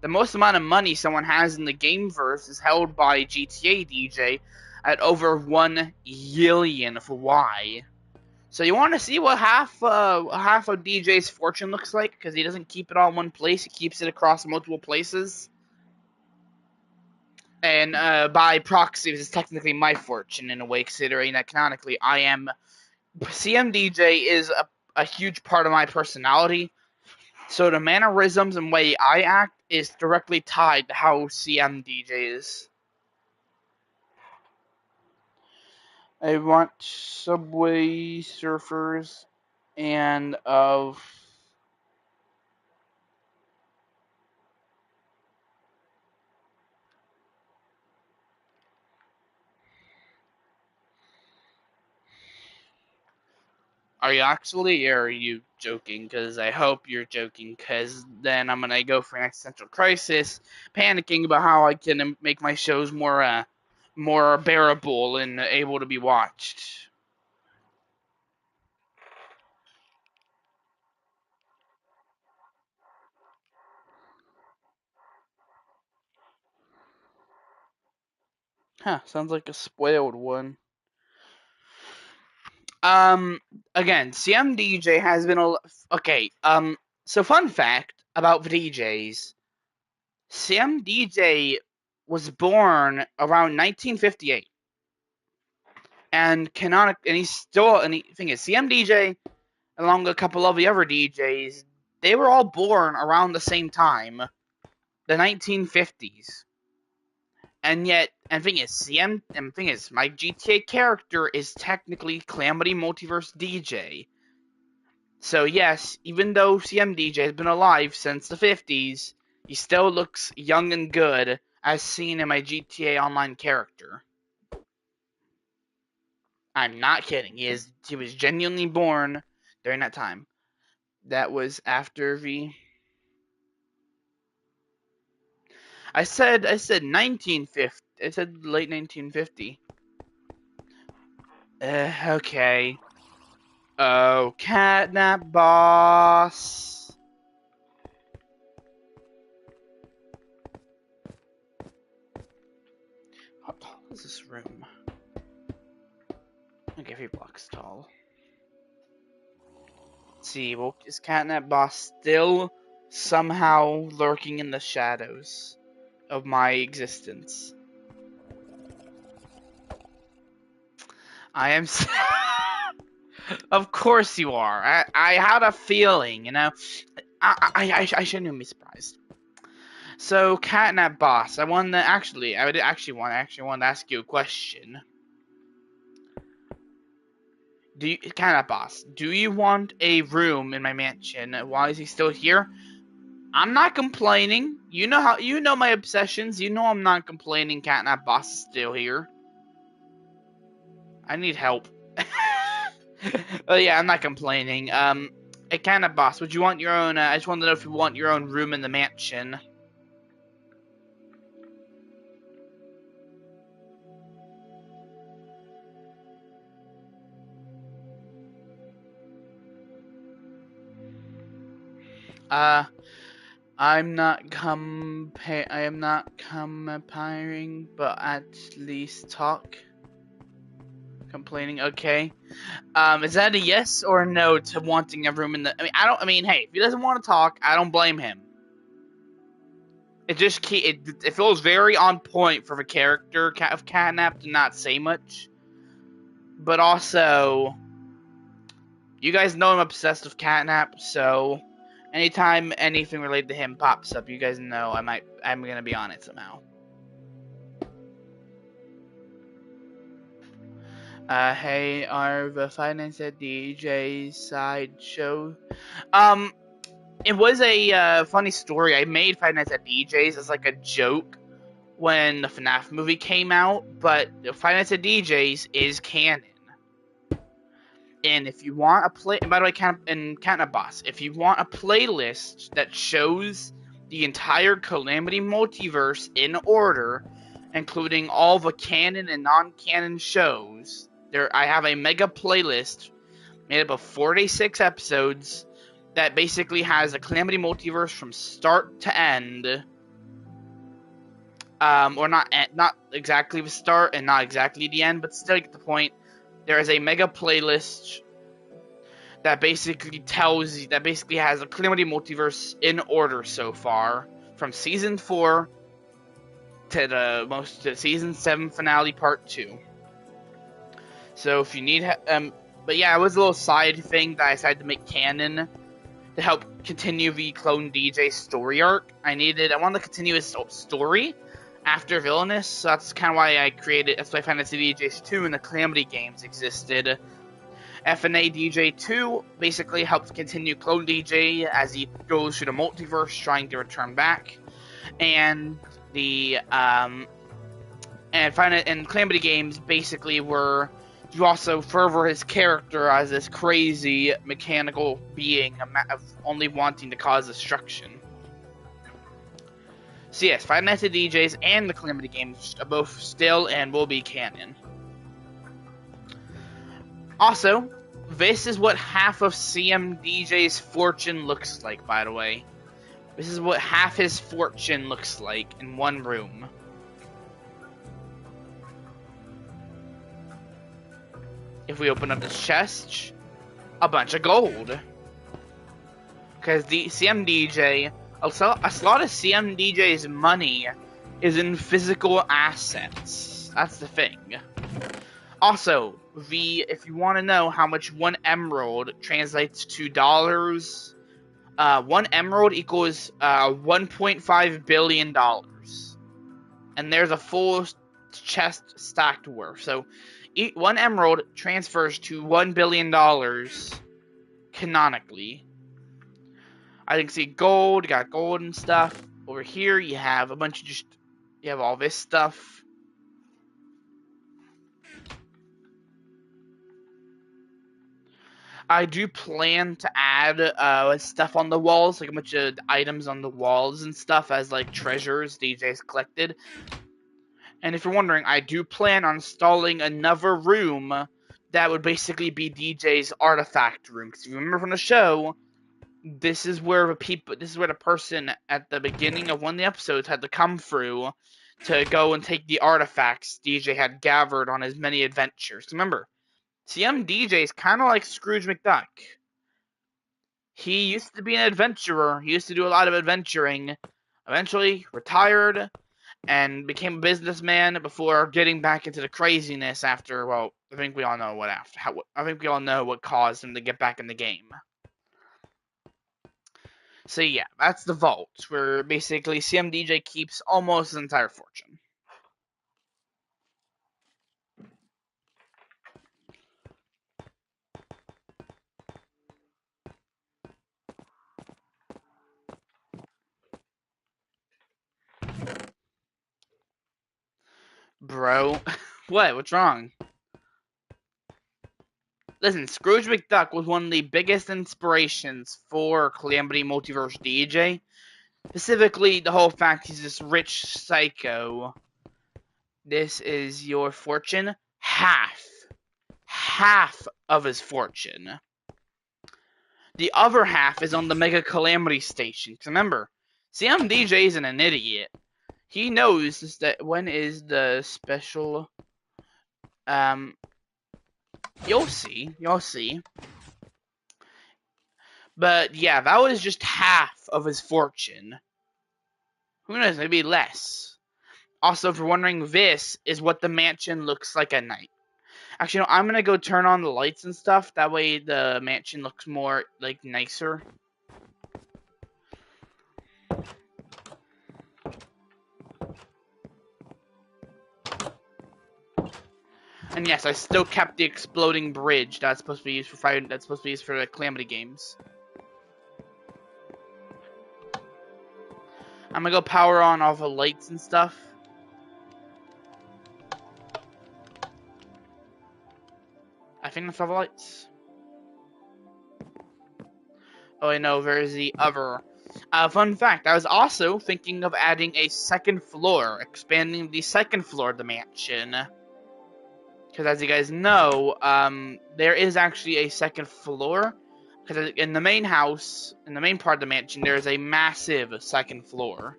The most amount of money someone has in the gameverse is held by GTA DJ at over 1 yillion for Y. So you want to see what half of DJ's fortune looks like? Because he doesn't keep it all in one place. He keeps it across multiple places. And by proxy, this is technically my fortune in a way, considering that canonically I am... CMDJ is a huge part of my personality, so the mannerisms and way I act is directly tied to how CMDJ is. I want Subway Surfers and of... Are you actually, or are you joking? Because I hope you're joking, because then I'm going to go for an existential crisis, panicking about how I can make my shows more bearable and able to be watched. Huh, sounds like a spoiled one. Again, CMDJ has been okay, so fun fact about DJs. CMDJ was born around 1958. And he's still, and the thing is, CMDJ, along with a couple of the other DJs, they were all born around the same time, the 1950s. And yet, and thing is, my GTA character is technically Calamity Multiverse DJ. So yes, even though CMDJ has been alive since the 50s, he still looks young and good, as seen in my GTA Online character. I'm not kidding. He was genuinely born during that time. That was after the... I said 1950. I said late 1950. Okay. Oh, catnap boss. How tall is this room? Okay, 3 blocks tall. Let's see, well, is catnap boss still somehow lurking in the shadows of my existence? I am... Of course you are. I had a feeling, you know. I shouldn't even be surprised. So, catnap boss, I want to ask you a question. Catnap boss, do you want a room in my mansion? Why is he still here? I'm not complaining. You know my obsessions. You know I'm not complaining. Catnap boss is still here. I need help. Oh yeah, I'm not complaining. Hey, Catnap boss, would you want your own? I just want to know if you want your own room in the mansion. I am not comparing, but at least talk. Complaining, okay. Is that a yes or a no to wanting a room in the? I mean, hey, if he doesn't want to talk, I don't blame him. It just it feels very on point for the character of Catnap to not say much, but also, you guys know I'm obsessed with Catnap, so anytime anything related to him pops up, you guys know I'm gonna be on it somehow. Hey, are the Finance at DJ sideshow? It was a funny story. I made Five Nights at DJ's as like a joke when the FNAF movie came out, but Five Nights at DJ's is canon. And if you want a play, and by the way, Catnap Boss, if you want a playlist that shows the entire Calamity multiverse in order, including all the canon and non-canon shows, I have a mega playlist made up of 46 episodes that basically has a Calamity multiverse from start to end, or not exactly the start and not exactly the end, but still get the point. There is a mega playlist that basically has a Calamity multiverse in order so far, from season 4 to season 7 finale part 2. So if you need, but yeah, it was a little side thing that I decided to make canon to help continue the Clone DJ story arc. I wanted to continue his story after Villainous, so that's kind of why that's why Fantasy DJs 2 and the Calamity games existed. FNA DJ 2 basically helps continue Clone DJ as he goes through the multiverse trying to return back. And the and Calamity games basically were to also further his character as this crazy mechanical being of only wanting to cause destruction. So yes, Five Nights at DJs and the Calamity games are both still and will be canon. Also, this is what half of CMDJ's fortune looks like, by the way. This is what half his fortune looks like in one room. If we open up this chest, a bunch of gold. Because the CMDJ, a lot of CMDJ's money is in physical assets. That's the thing. Also, if you want to know how much one emerald translates to dollars, one emerald equals $1.5 billion. And there's a full chest stacked worth. So one emerald transfers to $1 billion canonically. I can see gold, you got gold and stuff. Over here you have a bunch of you have all this stuff. I do plan to add stuff on the walls, like a bunch of items on the walls and stuff as like treasures DJ's collected. And if you're wondering, I do plan on installing another room that would basically be DJ's artifact room. Because if you remember from the show, this is where the person at the beginning of one of the episodes had to come through to go and take the artifacts DJ had gathered on his many adventures. Remember, CM DJ is kind of like Scrooge McDuck. He used to be an adventurer. He used to do a lot of adventuring. Eventually retired and became a businessman before getting back into the craziness after, well, I think we all know what caused him to get back in the game. So yeah, that's the vault, where basically CMDJ keeps almost his entire fortune. Bro, what? What's wrong? Listen, Scrooge McDuck was one of the biggest inspirations for Calamity Multiverse DJ. Specifically, the whole fact he's this rich psycho. This is your fortune. Half of his fortune. The other half is on the Mega Calamity Station. Because remember, DJ isn't an idiot. He knows that when is the special. You'll see. But yeah, that was just half of his fortune. Who knows? Maybe less. Also, if you're wondering, this is what the mansion looks like at night. Actually, no, I'm gonna go turn on the lights and stuff. That way, the mansion looks more like nicer. And yes, I still kept the exploding bridge that's supposed to be used for fire. That's supposed to be used for the Calamity games. I'm gonna go power on all the lights and stuff. I think that's all the lights. Oh, I know, there's the other. Fun fact, I was also thinking of adding a second floor, expanding the second floor of the mansion. Because as you guys know, there is actually a second floor. Because in the main house, in the main part of the mansion, there is a massive second floor.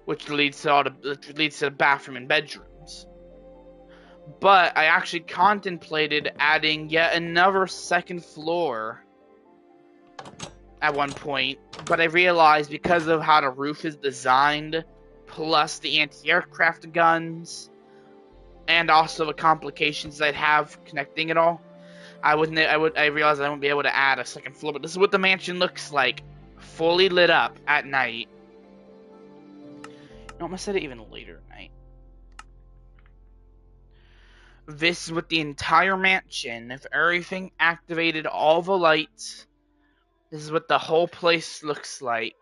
Which leads to the bathroom and bedrooms. But I actually contemplated adding yet another second floor at one point, but I realized because of how the roof is designed, plus the anti-aircraft guns, and also the complications I'd have connecting it all, I realized I wouldn't be able to add a second floor. But this is what the mansion looks like, fully lit up at night. No, I'm gonna set it even later at night. This is what the entire mansion, if everything activated, all the lights. This is what the whole place looks like.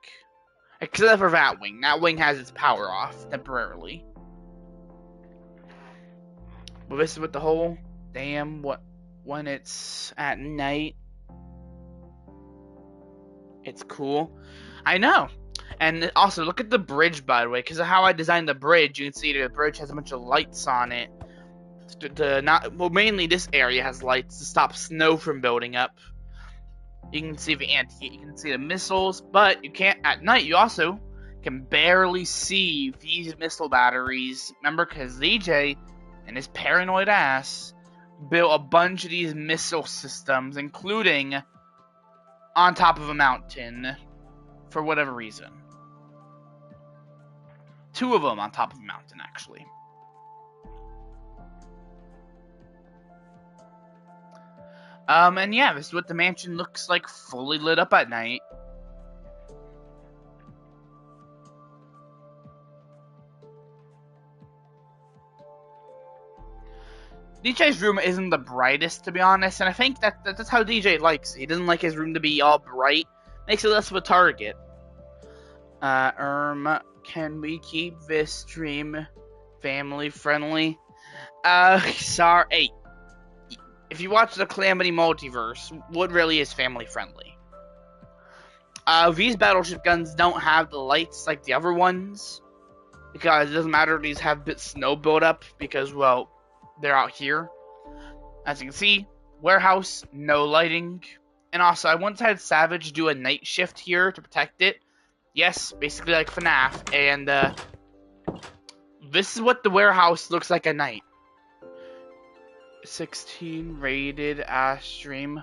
Except for that wing. That wing has its power off temporarily. But this is what the whole when it's at night. It's cool. I know. And also look at the bridge, by the way, because of how I designed the bridge. You can see the bridge has a bunch of lights on it. Mainly this area has lights to stop snow from building up. You can see you can see the missiles, but you can't at night. You also can barely see these missile batteries. Remember, because DJ and his paranoid ass built a bunch of these missile systems, including on top of a mountain, for whatever reason. 2 of them on top of a mountain, actually. And yeah, this is what the mansion looks like fully lit up at night. DJ's room isn't the brightest, to be honest, and I think that's how DJ likes it. He doesn't like his room to be all bright. Makes it less of a target. Can we keep this stream family friendly? Sorry. Hey, if you watch the Calamity Multiverse, what really is family friendly? These battleship guns don't have the lights like the other ones, because it doesn't matter if these have a bit snow buildup, because, well, they're out here. As you can see, warehouse, no lighting. And also, I once had Savage do a night shift here to protect it. Yes, basically like FNAF. And this is what the warehouse looks like at night. 16 rated stream.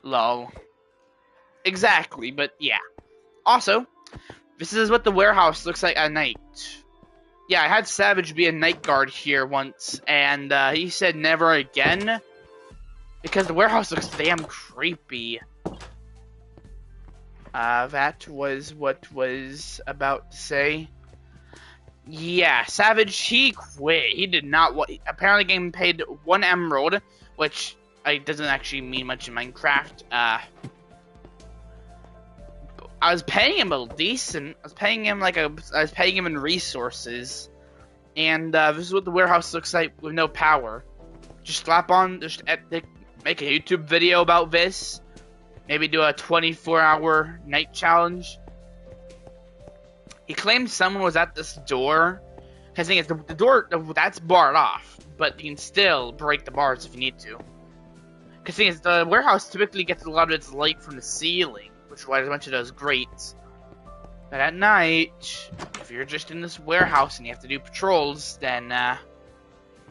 Lol. Exactly, but yeah. Also, this is what the warehouse looks like at night. Yeah, I had Savage be a night guard here once, and he said never again, because the warehouse looks damn creepy. That was what was about to say. Yeah, Savage, he quit. He did not want. Apparently, getting paid 1 emerald, which doesn't actually mean much in Minecraft. I was paying him a decent. I was paying him in resources, and this is what the warehouse looks like with no power. Just make a YouTube video about this. Maybe do a 24-hour night challenge. He claimed someone was at this door. The thing is, the door that's barred off, but you can still break the bars if you need to. Because the thing is, the warehouse typically gets a lot of its light from the ceiling. which is why I went to those grates. But at night, if you're just in this warehouse and you have to do patrols, then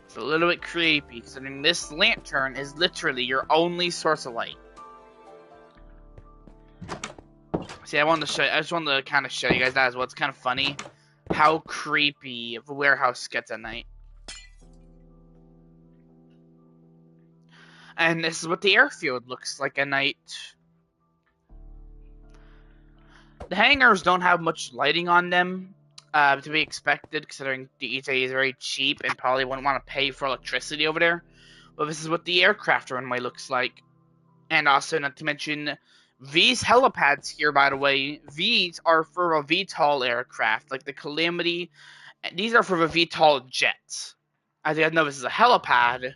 it's a little bit creepy, considering this lantern is literally your only source of light. See, I just wanted to kind of show you guys that as well. It's kind of funny how creepy the warehouse gets at night. And this is what the airfield looks like at night. The hangars don't have much lighting on them, to be expected, considering DJ is very cheap and probably wouldn't want to pay for electricity over there. But this is what the aircraft runway looks like. And also, not to mention, these helipads here, by the way, these are for a VTOL aircraft, like the Calamity. These are for the VTOL jets. As you guys know, this is a helipad.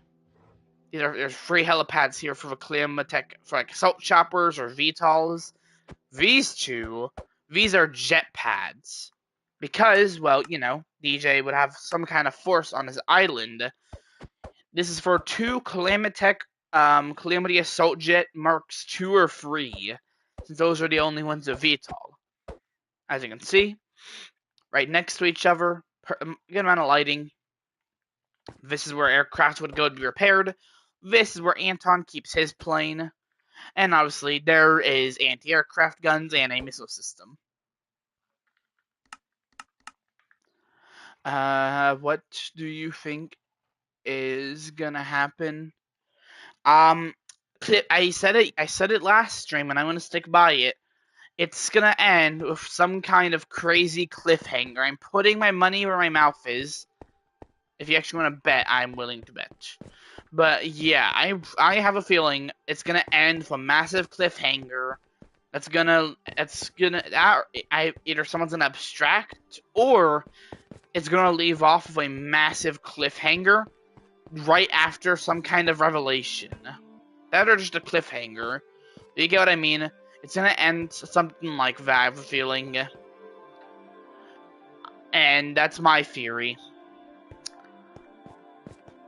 There's 3 helipads here for the Calamity, for like assault choppers or VTOLs. These 2, these are jet pads. Because, well, you know, DJ would have some kind of force on his island. This is for 2 Calamity Assault Jet Marks 2 or 3. Since those are the only ones of VTOL. As you can see, right next to each other, good amount of lighting. This is where aircraft would go to be repaired. This is where Anton keeps his plane. And obviously, there is anti-aircraft guns and a missile system. What do you think is gonna happen? I said it last stream, and I'm gonna stick by it. It's gonna end with some kind of crazy cliffhanger. I'm putting my money where my mouth is. If you actually want to bet, I'm willing to bet. But yeah, I have a feeling it's gonna end with a massive cliffhanger. Either someone's gonna abstract, or it's gonna leave off with a massive cliffhanger right after some kind of revelation. That or just a cliffhanger. You get what I mean? It's gonna end something like that, I have a feeling. And that's my theory.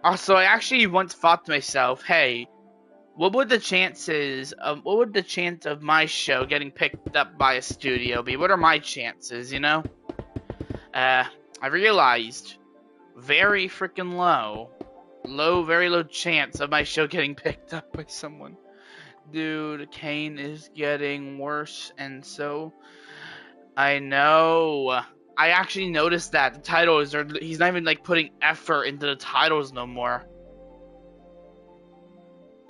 Also, I actually once thought to myself, hey, what would the chance of my show getting picked up by a studio be? What are my chances, you know? I realized, very freaking low. Very low chance of my show getting picked up by someone. Dude, Kane is getting worse, and so... I know. I actually noticed that the titles he's not even like putting effort into the titles no more.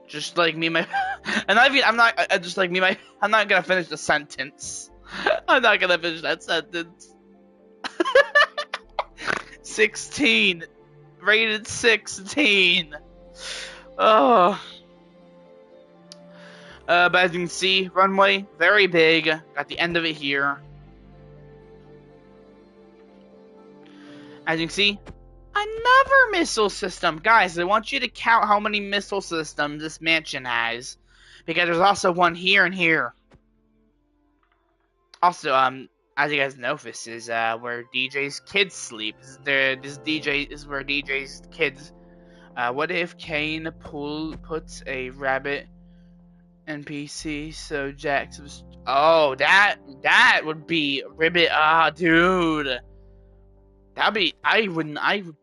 Just like me, I'm not gonna finish the sentence. I'm not gonna finish that sentence. 16. Rated 16. Oh. But as you can see, runway, very big. Got the end of it here. As you can see, another missile system. Guys, I want you to count how many missile systems this mansion has. Because there's also one here and here. Also, as you guys know, this is where DJ's kids sleep. This DJ is where DJ's kids. What if Kane puts a rabbit NPC so Jax was... Oh, that would be ribbit. Ah, dude. I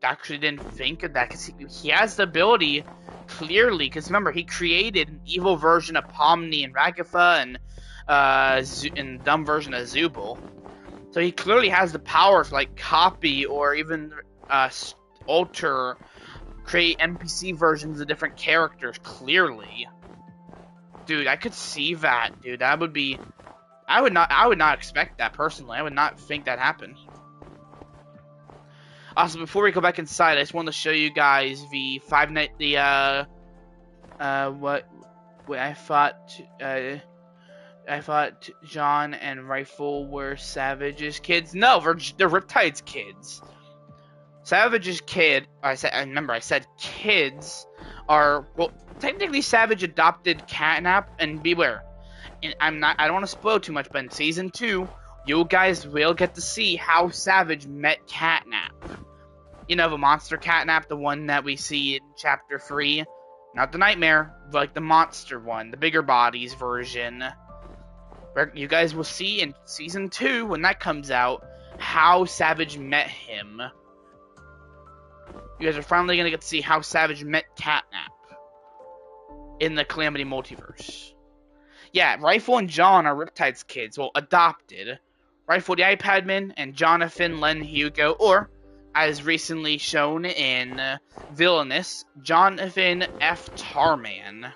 actually didn't think of that, because he has the ability, clearly, because remember, he created an evil version of Pomni and Ragatha, and dumb version of Zubul. So he clearly has the power to, like, copy or even alter, create NPC versions of different characters, clearly. Dude, I could see that, dude. That would be... I would not expect that, personally. I would not think that happened. Also, before we go back inside, I just wanted to show you guys the I thought John and Rifle were Savage's kids. No, they're Riptide's kids. Savage's kid, I said kids are, well, technically Savage adopted Catnap, and beware. And I don't want to spoil too much, but in Season 2, you guys will get to see how Savage met Catnap. You know, the monster Catnap, the one that we see in Chapter 3. Not the Nightmare, but like the monster one, the bigger bodies version. You guys will see in season 2 when that comes out how Savage met him. You guys are finally gonna get to see how Savage met Catnap in the Calamity Multiverse. Yeah, Rifle and John are Riptide's kids, well, adopted. Rifle the iPadman and Jonathan Len Hugo, or as recently shown in Villainous, Jonathan F. Tarman.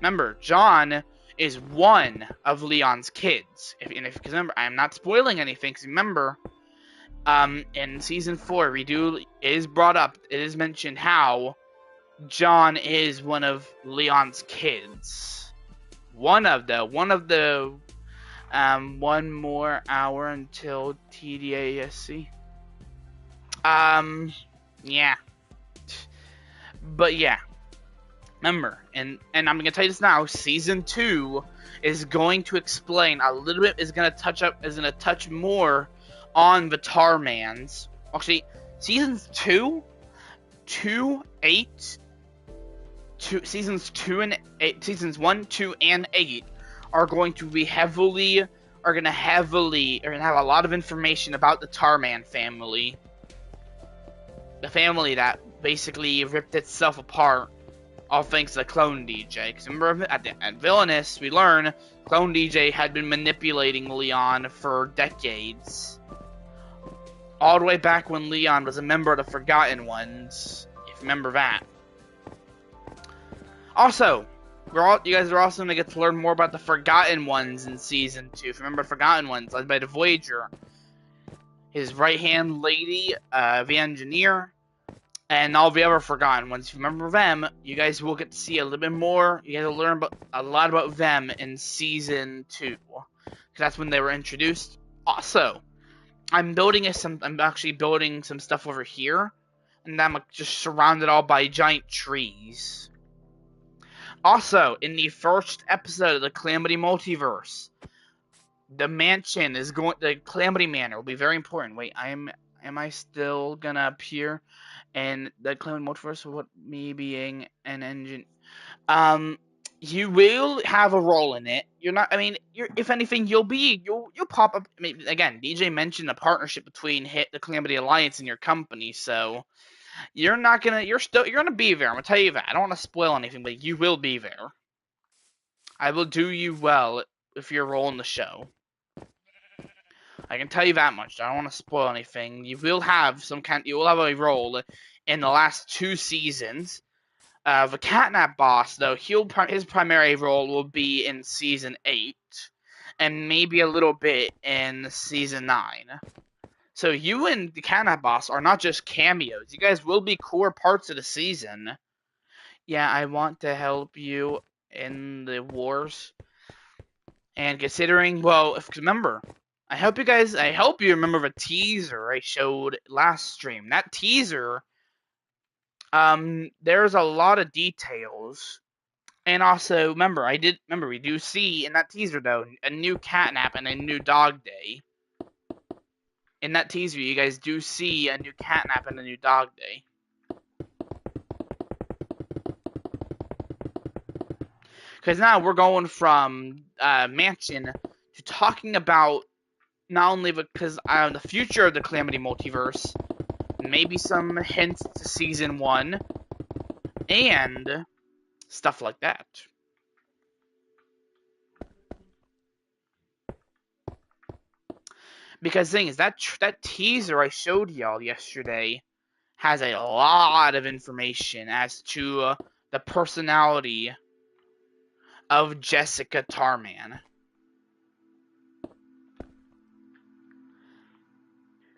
Remember, John is one of Leon's kids. Because remember, I'm not spoiling anything. Because remember, in season 4, it is brought up. It is mentioned how John is one of Leon's kids. One more hour until TDASC. Yeah. But yeah. Remember, and I'm gonna tell you this now, season 2 is going to explain a little bit, is gonna touch more on the Tarmans. Actually, seasons 2, 8, seasons 2 and 8, seasons 1, 2, and 8 are going to have a lot of information about the Tarman family. The family that basically ripped itself apart, all thanks to the Clone DJ. Because remember, at Villainous, we learn Clone DJ had been manipulating Leon for decades. All the way back when Leon was a member of the Forgotten Ones, if you remember that. Also, you guys are also going to get to learn more about the Forgotten Ones in Season 2. If you remember Forgotten Ones, led by the Voyager, his right-hand lady, the Engineer, and all the other Forgotten Ones. If you remember them, you guys will get to see a little bit more. You guys will learn a lot about them in Season 2. Because that's when they were introduced. Also, I'm actually building some stuff over here. And I'm just surrounded all by giant trees. Also, in the first episode of the Calamity Multiverse, the Calamity Manor will be very important. Wait, am I still gonna appear in the Calamity Multiverse with me being an engine? You will have a role in it. If anything, you'll pop up. I mean, again, DJ mentioned a partnership between the Calamity Alliance and your company, so you're gonna be there. I'm gonna tell you that. I don't want to spoil anything, but you will be there. I will do you well if you're a role in the show. I can tell you that much. I don't want to spoil anything. You will have a role in the last 2 seasons. The Catnap boss, though, his primary role will be in season 8, and maybe a little bit in season 9. So you and the Catnap boss are not just cameos. You guys will be core parts of the season. Yeah, I want to help you in the wars. And considering, remember, I hope you remember the teaser I showed last stream. That teaser, there's a lot of details. And also, remember, we do see in that teaser, though, a new Catnap and a new Dog Day. In that teaser, you guys do see a new Catnap and a new Dog Day. Because now we're going from Mansion to talking about not only because the future of the Calamity Multiverse, maybe some hints to Season 1, and stuff like that. Because the thing is, that teaser I showed y'all yesterday has a lot of information as to the personality of Jessica Tarman.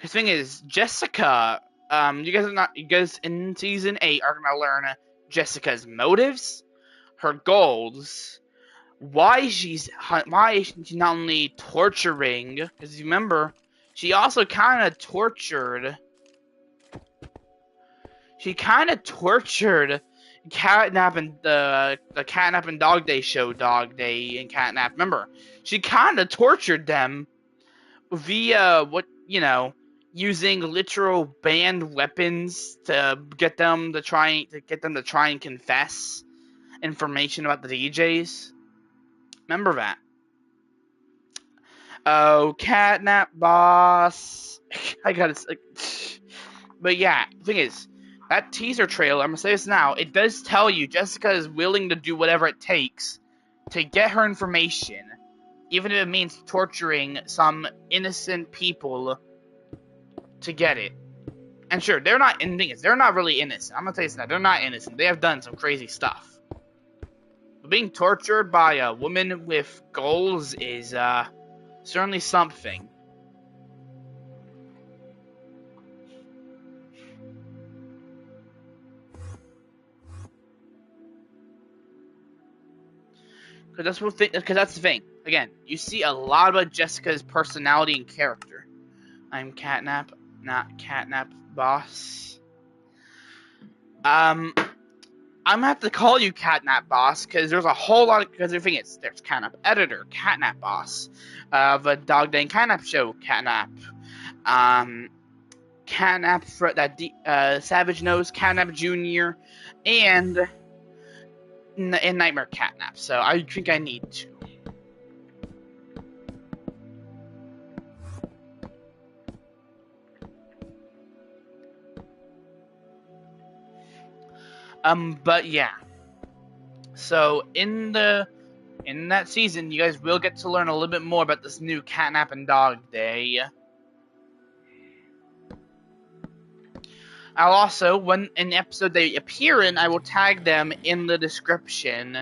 The thing is, Jessica, you guys in season 8 are gonna learn Jessica's motives, her goals, why she's not only torturing, because you remember, she also kind of tortured Catnap and the Catnap and Dog Day show, Dog Day and Catnap. Remember, she kind of tortured them via using literal banned weapons to get them to try and confess information about the DJs. Remember that. Oh, catnap boss. I gotta. But yeah, the thing is, that teaser trailer, I'm gonna say this now, it does tell you Jessica is willing to do whatever it takes to get her information, even if it means torturing some innocent people to get it. And sure, they're not really innocent. I'm gonna tell you that they're not innocent. They have done some crazy stuff. But being tortured by a woman with goals is certainly something. Because that's the thing. Again, you see a lot about Jessica's personality and character. I'm Catnap, not Catnap Boss. I'm gonna have to call you Catnap Boss because there's a whole lot. Because the thing is, there's Catnap Editor, Catnap Boss, the Dog Day and Catnap Show, Catnap, Catnap for that Savage Nose, Catnap Junior, and Nightmare Catnap. So I think I need to. But yeah. So in that season, you guys will get to learn a little bit more about this new Catnap and Dog Day. I'll also, when in the episode they appear in, I will tag them in the description,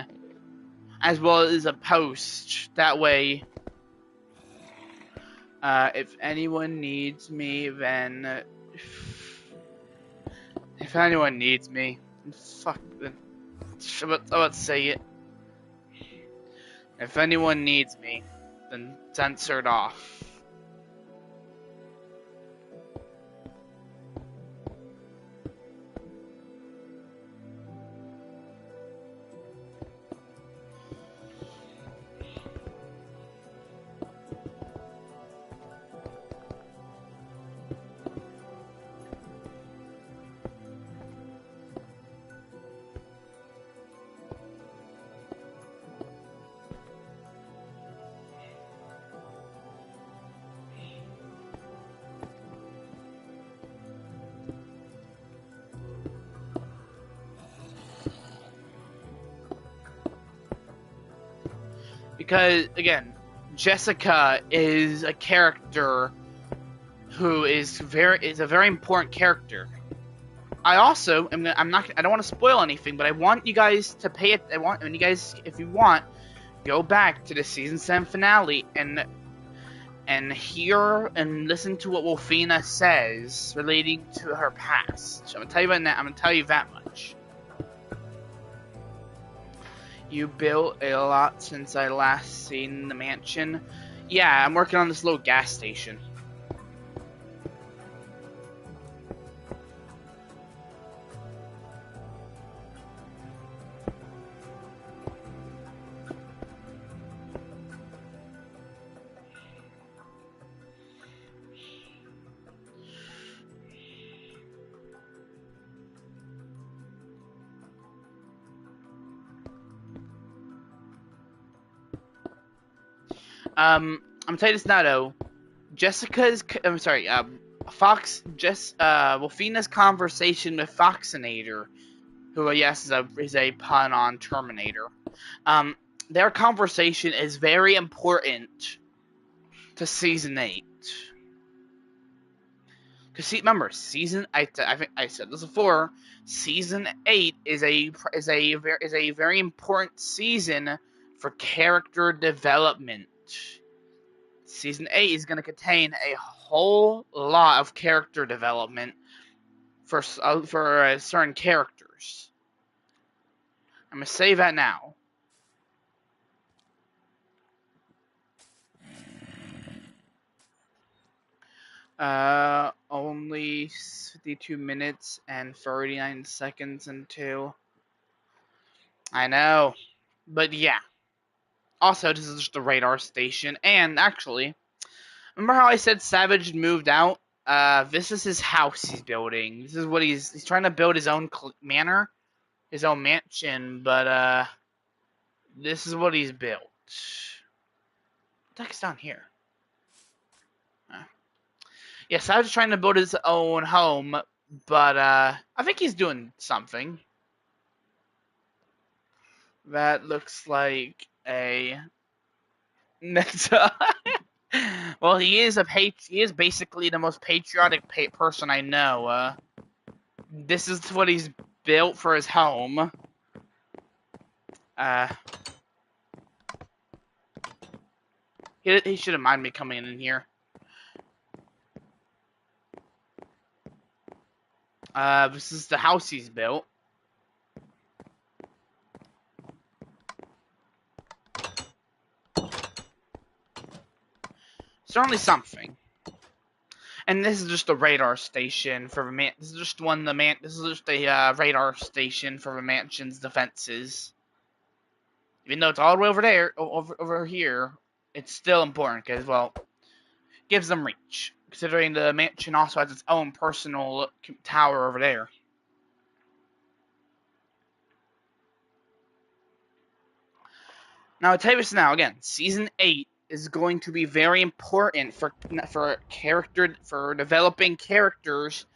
as well as a post. That way, if anyone needs me, then if anyone needs me, fuck, I'm about to say it. If anyone needs me, then censored off. Because again, Jessica is a character who is a very important character. I also I don't want to spoil anything, but I want you guys to pay it. When you guys, if you want, go back to the season 7 finale and hear and listen to what Wolfina says relating to her past. So I'm gonna tell you that much. You built a lot since I last seen the mansion. Yeah, I'm working on this little gas station. I'm telling you this now though. Wolfina's conversation with Foxinator, who yes is a pun on Terminator. Their conversation is very important to season 8. Because remember, I think I said this before. Season 8 is a very important season for character development. Season 8 is going to contain a whole lot of character development for certain characters. I'm going to say that now. Only 52 minutes and 39 seconds until. I know. But yeah. Also, this is just a radar station. And actually, remember how I said Savage moved out? This is his house he's building. This is what he's trying to build his own manor, his own mansion, but this is what he's built. What the heck's down here? Yeah, Savage is trying to build his own home, but I think he's doing something. That looks like a well, he is basically the most patriotic person I know. This is what he's built for his home. He shouldn't mind me coming in here. This is the house he's built. Certainly something. And this is just a radar station for the man. This is just This is just a radar station for the mansion's defenses. Even though it's all the way over there, over here, it's still important because, well, gives them reach. Considering the mansion also has its own personal tower over there. Now, I'll tell you this now, again, Season 8 is going to be very important for developing characters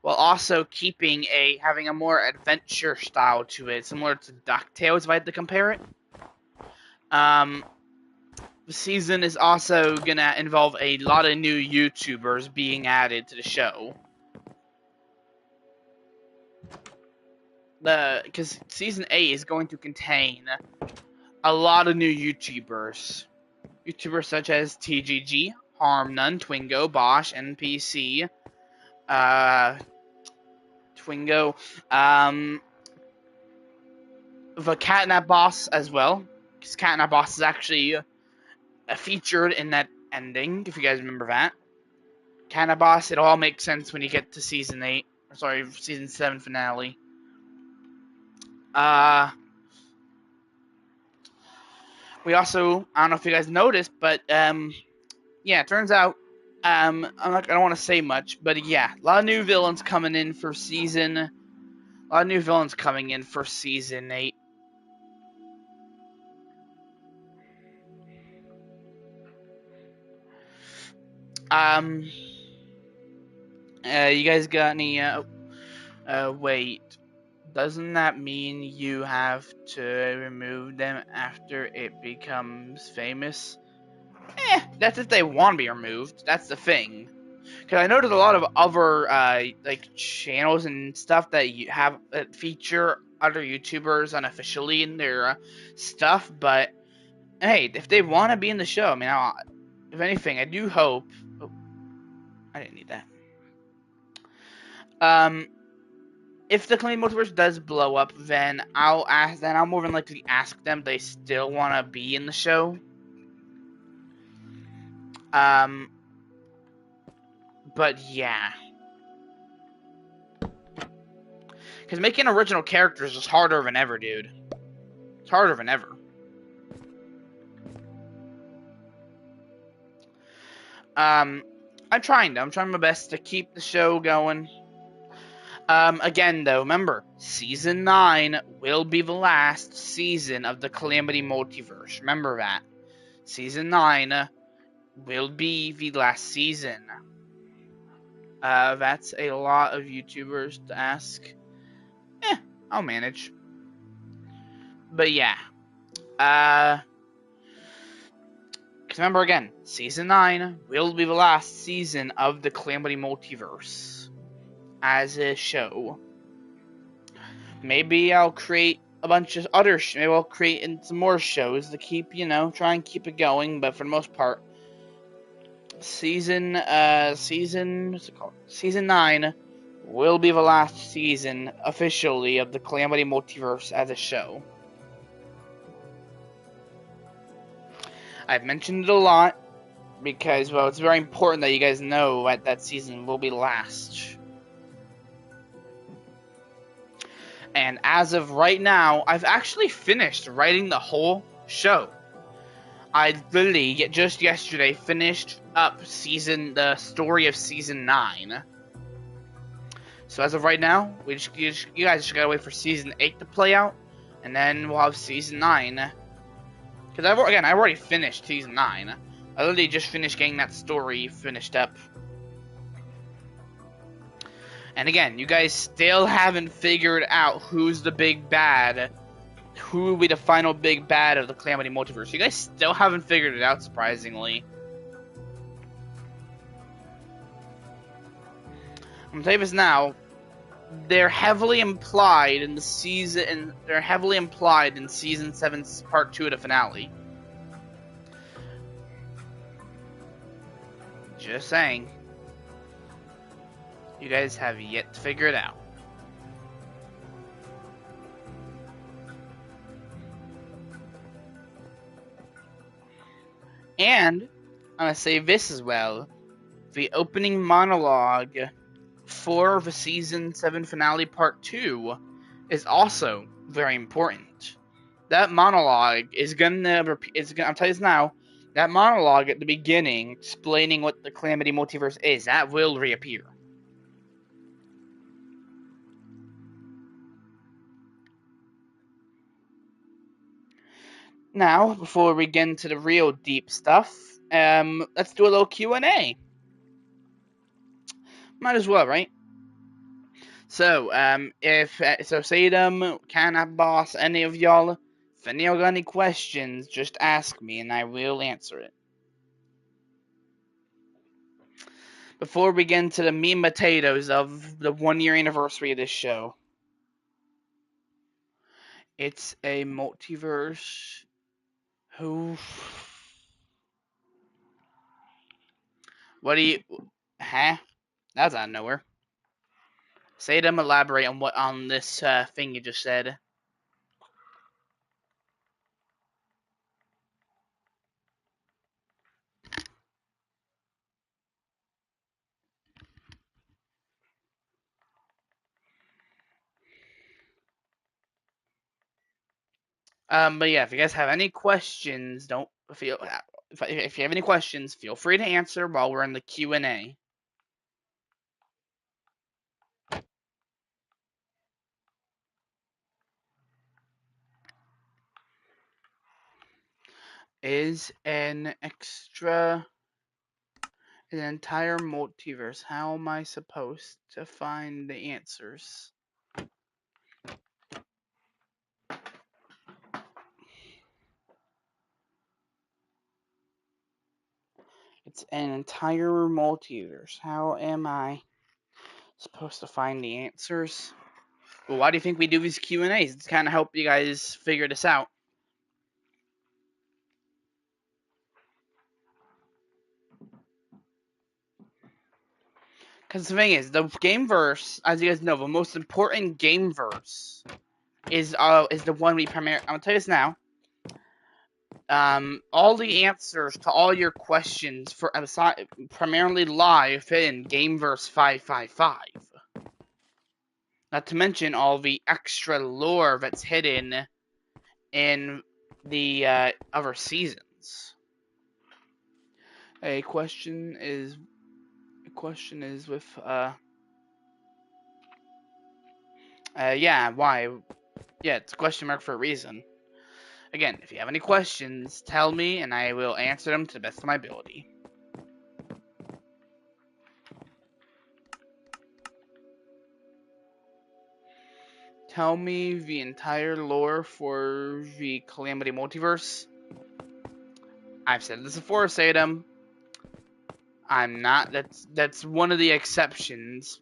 while also having a more adventure style to it, similar to DuckTales, if I had to compare it. The season is also going to involve a lot of new YouTubers being added to the show. Because Season 8 is going to contain a lot of new YouTubers. YouTubers such as TGG, Harmnun, Twingo, Bosch, NPC, Twingo, the Catnap Boss as well. Because Catnap Boss is actually featured in that ending, if you guys remember that. Catnap Boss, it all makes sense when you get to Season 8. Sorry, Season 7 finale. We also, I don't know if you guys noticed, but yeah, it turns out I don't want to say much, but yeah, a lot of new villains coming in for season. A lot of new villains coming in for Season 8. You guys got any? Wait. Doesn't that mean you have to remove them after it becomes famous? That's if they want to be removed. That's the thing. Because I know there's a lot of other like channels and stuff that you have that feature other YouTubers unofficially in their stuff. But hey, if they want to be in the show, I mean, if anything, I do hope. Oh, I didn't need that. If the Calamity Multiverse does blow up, then I'll more than likely ask them if they still want to be in the show. But yeah. Because making original characters is harder than ever, dude. It's harder than ever. I'm trying my best to keep the show going. Again, though, remember, Season 9 will be the last season of the Calamity Multiverse. Remember that. Season 9 will be the last season. That's a lot of YouTubers to ask. I'll manage. But yeah. Because remember again, Season 9 will be the last season of the Calamity Multiverse as a show. Maybe I'll create a bunch of other maybe I'll create some more shows to keep, try and keep it going, but for the most part, Season 9 will be the last season officially of the Calamity Multiverse as a show. I've mentioned it a lot because, well, it's very important that you guys know that season will be last. And as of right now, I've actually finished writing the whole show. I literally, just yesterday, finished up the story of Season 9. So as of right now, you guys just gotta wait for Season 8 to play out, and then we'll have Season 9. Because I've already finished Season 9. I literally just finished getting that story finished up. And again, you guys still haven't figured out who's the big bad. Who will be the final big bad of the Calamity Multiverse? You guys still haven't figured it out, surprisingly. I'm gonna tell you this now. They're heavily implied in the season. They're heavily implied in season 7's part 2 of the finale. Just saying. You guys have yet to figure it out. And I'm gonna say this as well. The opening monologue for the season 7 finale part 2 is also very important. That monologue is gonna repeat. I'll tell you this now. That monologue at the beginning, explaining what the Calamity Multiverse is, that will reappear. Now, before we get into the real deep stuff, let's do a little Q&A. Might as well, right? So, Sadam, Can Boss, any of y'all, if any of y'all got any questions, just ask me and I will answer it. Before we get into the meat and potatoes of the 1-year anniversary of this show, it's a multiverse. Who? What do you? Huh? That's out of nowhere. Sadam, elaborate on this thing you just said. But yeah, if you guys have any questions, don't feel if you have any questions, feel free to answer while we're in the Q&A. Is an entire multiverse? How am I supposed to find the answers? It's an entire multiverse. How am I supposed to find the answers? Well, why do you think we do these Q&As? It's kind of help you guys figure this out. Because the thing is, the game verse, as you guys know, the most important game verse is the one we primarily. I'm gonna tell you this now. All the answers to all your questions for primarily lie within Gameverse 555. Not to mention all the extra lore that's hidden in the other seasons. A question is with yeah, why? Yeah, it's a question mark for a reason. Again, if you have any questions, tell me and I will answer them to the best of my ability. Tell me the entire lore for the Calamity Multiverse. I've said this before, Sadam. I'm not. That's one of the exceptions.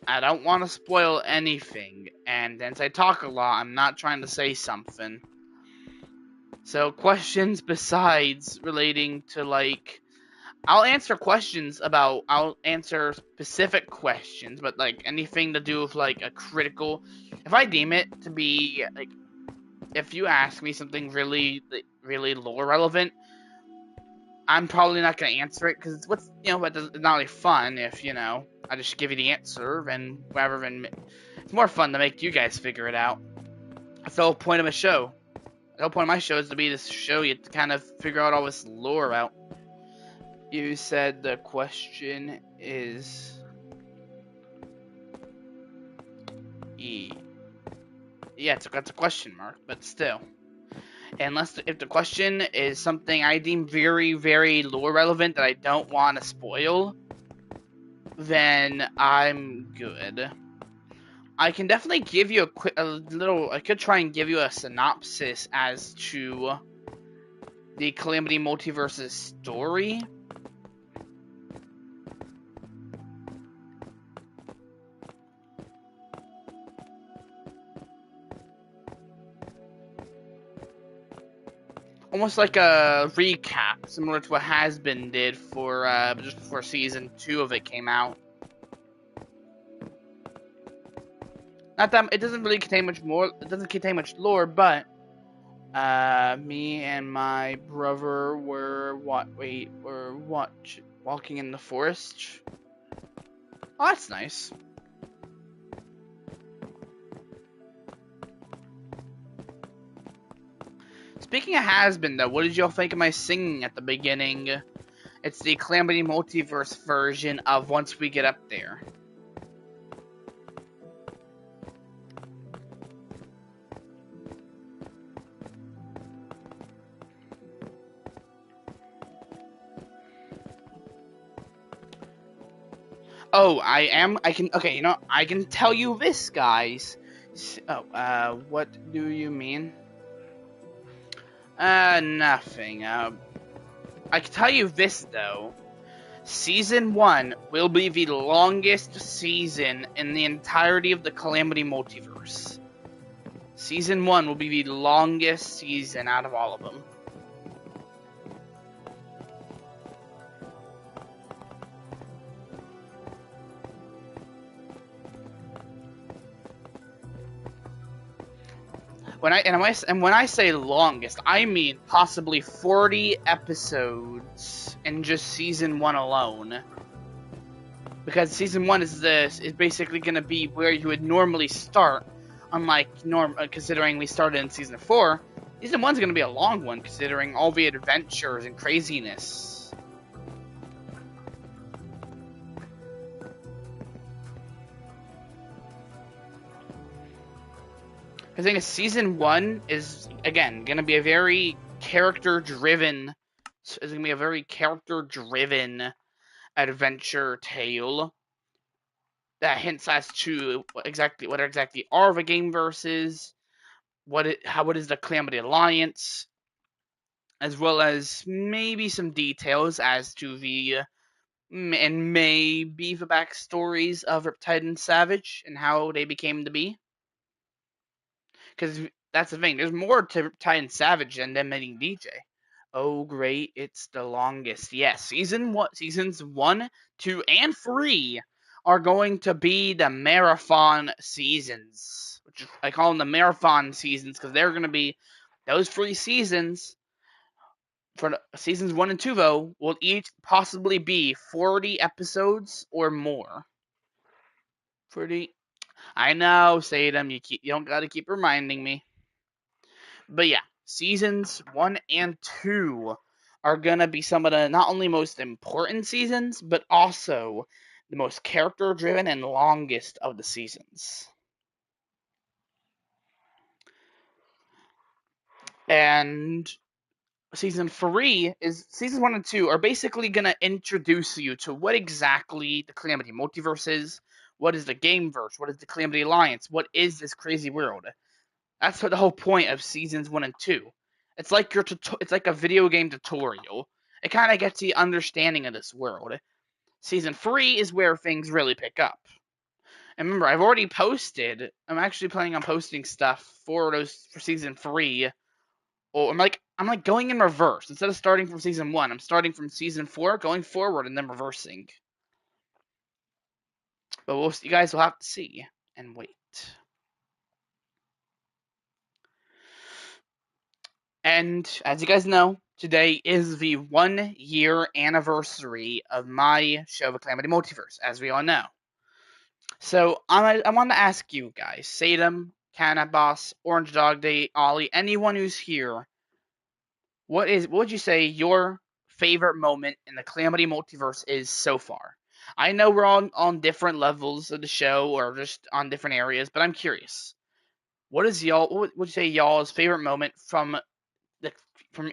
I don't want to spoil anything, and since I talk a lot, I'm not trying to say something. So questions besides relating to like, I'll answer specific questions, but like anything to do with like a critical, if I deem it to be like, if you ask me something really lore relevant, I'm probably not gonna answer it because it's not really fun if I just give you the answer and rather than it's more fun to make you guys figure it out. That's the whole point of a show. The whole point of my show is to be this show you to kind of figure out all this lore out. You said the question is E. Yeah, that's a question mark, but still. Unless if the question is something I deem very, very lore relevant that I don't want to spoil, then I'm good. I can definitely give you I could try and give you a synopsis as to the Calamity Multiverse's story. Almost like a recap, similar to what Has-Been did for just before season 2 of it came out. Not that it doesn't really contain much more. It doesn't contain much lore, but me and my brother were walking in the forest. Oh, that's nice. Speaking of Has-Been, though, what did y'all think of my singing at the beginning? It's the Calamity Multiverse version of Once We Get Up There. Oh, I can tell you this, guys. Oh, what do you mean? Nothing. I can tell you this, though. Season 1 will be the longest season in the entirety of the Calamity Multiverse. Season 1 will be the longest season out of all of them. When I say longest, I mean possibly 40 episodes in just season 1 alone. Because season 1 is basically going to be where you would normally start, unlike considering we started in season 4. Season 1 is going to be a long one, considering all the adventures and craziness. I think season 1 is, again, going to be a very character-driven adventure tale that hints as to what exactly are the game verses, what is the Calamity Alliance, as well as maybe some details as to and maybe the backstories of Riptide and Savage and how they became to be. Because that's the thing, there's more to Riptide and Savage than them meeting DJ. Oh great, it's the longest. Yes, seasons 1, 2, and 3 are going to be the marathon seasons. Which I call them the marathon seasons because they're going to be those 3 seasons. For seasons 1 and 2, though, will each possibly be 40 episodes or more. 40. I know, Sadam, you don't gotta keep reminding me. But yeah, seasons 1 and 2 are gonna be some of the not only most important seasons, but also the most character-driven and longest of the seasons. And seasons 1 and 2 are basically going to introduce you to what exactly the Calamity Multiverse is, what is the Gameverse, what is the Calamity Alliance, what is this crazy world. That's the whole point of seasons 1 and 2. It's like it's like a video game tutorial. It kind of gets the understanding of this world. Season 3 is where things really pick up. And remember, I've already posted. I'm actually planning on posting stuff for season 3. Or I'm like going in reverse. Instead of starting from season 1, I'm starting from season 4, going forward, and then reversing. But you guys will have to see and wait. And as you guys know, today is the 1-year anniversary of my show, The Calamity Multiverse, as we all know. So I want to ask you guys, Sadam, Cannabos, Orange Dog Day, Ollie, anyone who's here, what would you say your favorite moment in the Calamity Multiverse is so far? I know we're on different levels of the show or just on different areas, but I'm curious. What would you say y'all's favorite moment from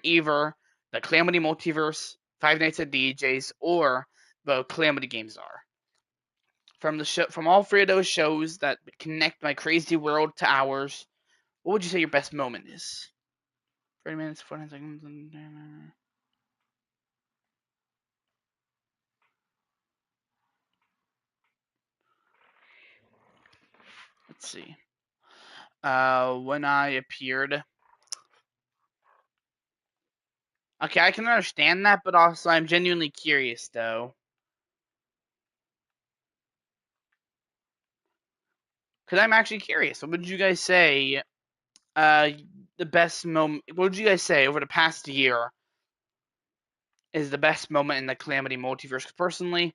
either the Calamity Multiverse, Five Nights at DJ's, or the Calamity games are? from all three of those shows that connect my crazy world to ours, what would you say your best moment is? 30 minutes, 49 seconds. Let's see. When I appeared. Okay, I can understand that, but also I'm genuinely curious, though. Because I'm actually curious. What would you guys say? The best moment. What would you guys say over the past year is the best moment in the Calamity multiverse? Personally,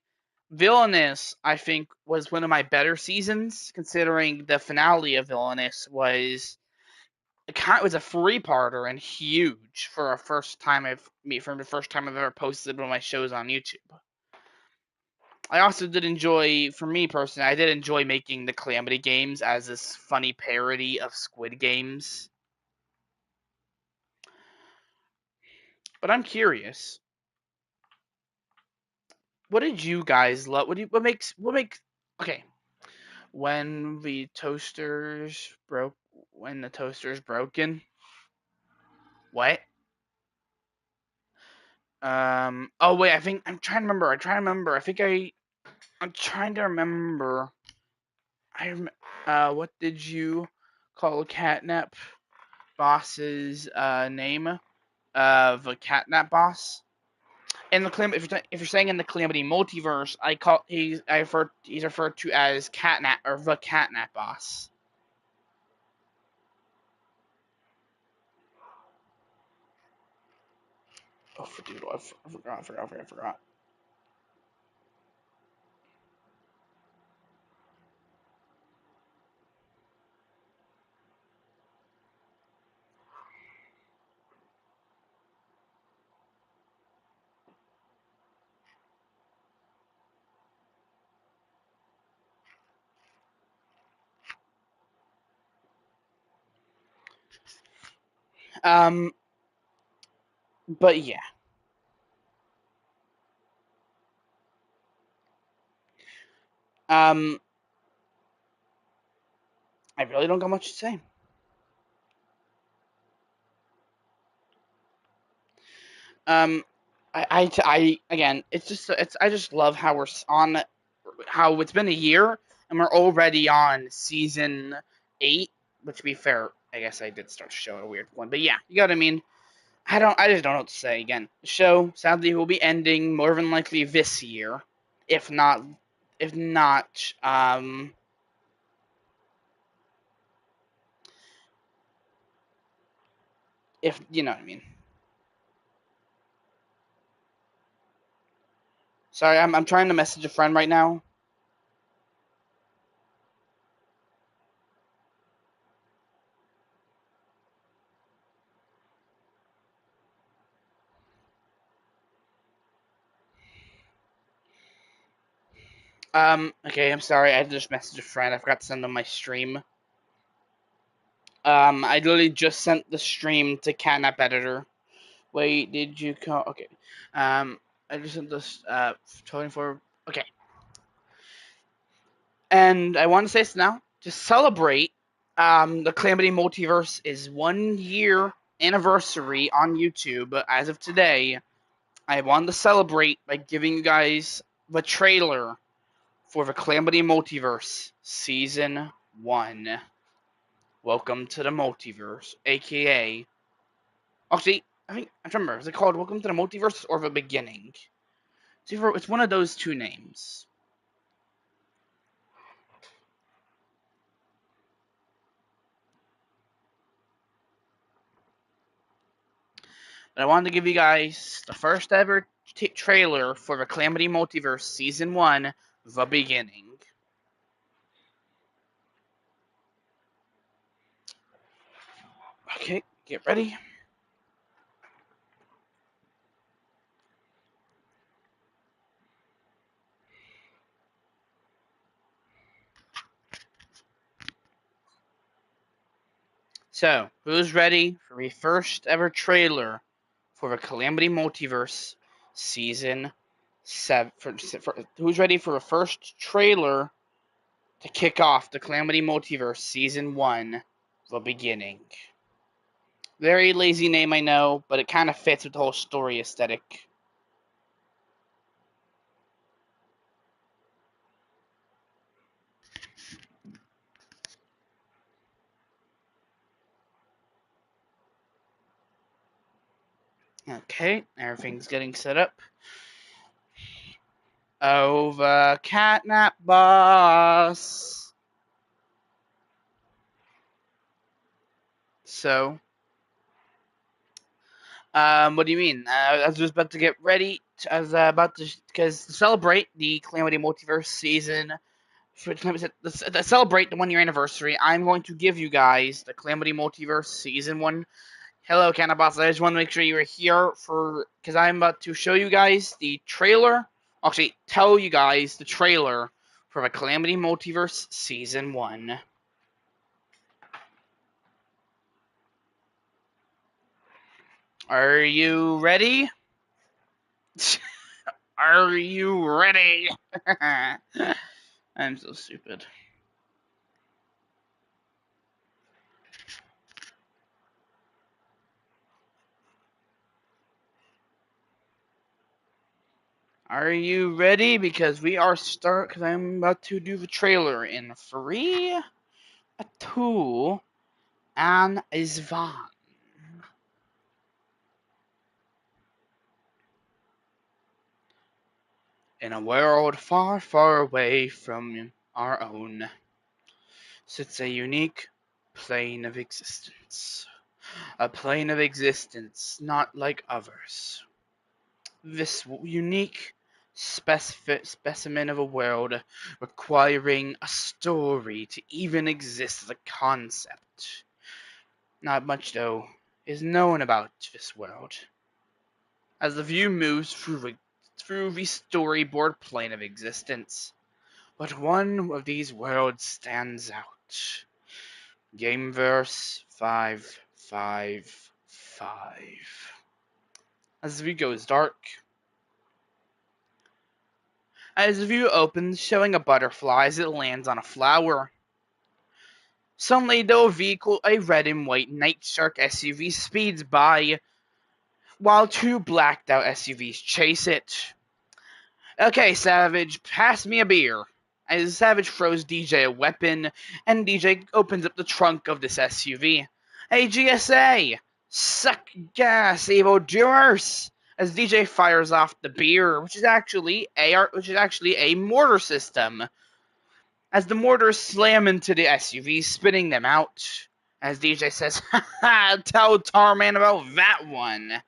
Villainous, I think, was one of my better seasons, considering the finale of Villainous was a three-parter and huge for the first time I've ever posted one of my shows on YouTube. I also did enjoy, for me personally, I did enjoy making the Calamity games as this funny parody of Squid Games. But I'm curious, what did you guys love? Okay, when the toaster's broken. What? Oh wait, I'm trying to remember. I'm trying to remember. What did you call Catnap boss's name of a Catnap boss? In the if you're saying in the Calamity multiverse, he's referred to as Catnap or the Catnap boss. Oh, dude, I forgot. Um, but yeah. Um, I really don't got much to say. Um, again, I just love how it's been a year and we're already on season 8. Which, to be fair, I guess I did start to show a weird one, but yeah, you got what I mean. I just don't know what to say. Again, the show sadly will be ending more than likely this year, if not, if not, if you know what I mean. Sorry, I'm trying to message a friend right now. Okay, I'm sorry. I just messaged a friend. I forgot to send them my stream. I literally just sent the stream to Catnap Editor. Wait, did you call? Okay. I just sent this, 24. Okay. And I want to say this now. To celebrate, the Calamity Multiverse is 1 year anniversary on YouTube as of today. I wanted to celebrate by giving you guys the trailer for the Calamity Multiverse Season 1. Welcome to the Multiverse, aka. Actually, I remember. Is it called Welcome to the Multiverse or The Beginning? It's one of those two names. But I wanted to give you guys the first ever trailer for the Calamity Multiverse Season 1, The Beginning. Okay, get ready. So, who's ready for the first ever trailer for the Calamity Multiverse Season 7? Who's ready for the first trailer to kick off the Calamity Multiverse Season 1, The Beginning. Very lazy name, I know, but it kind of fits with the whole story aesthetic. Okay, everything's getting set up. Over catnap boss. So, what do you mean? I was just about to get ready. I was about to, because to celebrate the Calamity Multiverse season, to celebrate the 1 year anniversary, I'm going to give you guys the Calamity Multiverse season 1. Hello, Cannabis. I just want to make sure you are here because I'm about to show you guys the trailer. Actually, tell you guys the trailer for the Calamity Multiverse season 1. Are you ready? Are you ready? I'm so stupid. Are you ready? Because because I'm about to do the trailer in 3, 2, and 1. In a world far, far away from our own, sits a unique plane of existence. A plane of existence not like others. This unique specimen of a world requiring a story to even exist as a concept. Not much, though, is known about this world. As the view moves through the storyboard plane of existence, but one of these worlds stands out. Gameverse 555. As the view goes dark, as the view opens, showing a butterfly as it lands on a flower. Suddenly, though, a vehicle, a red and white Night Shark SUV, speeds by, while 2 blacked out SUVs chase it. Okay, Savage, pass me a beer. As Savage throws DJ a weapon, and DJ opens up the trunk of this SUV. Hey, GSA! Suck gas, evil doers! As DJ fires off the beer, which is actually a mortar system. As the mortars slam into the SUV, spitting them out. As DJ says, "Ha, tell Tarman about that one."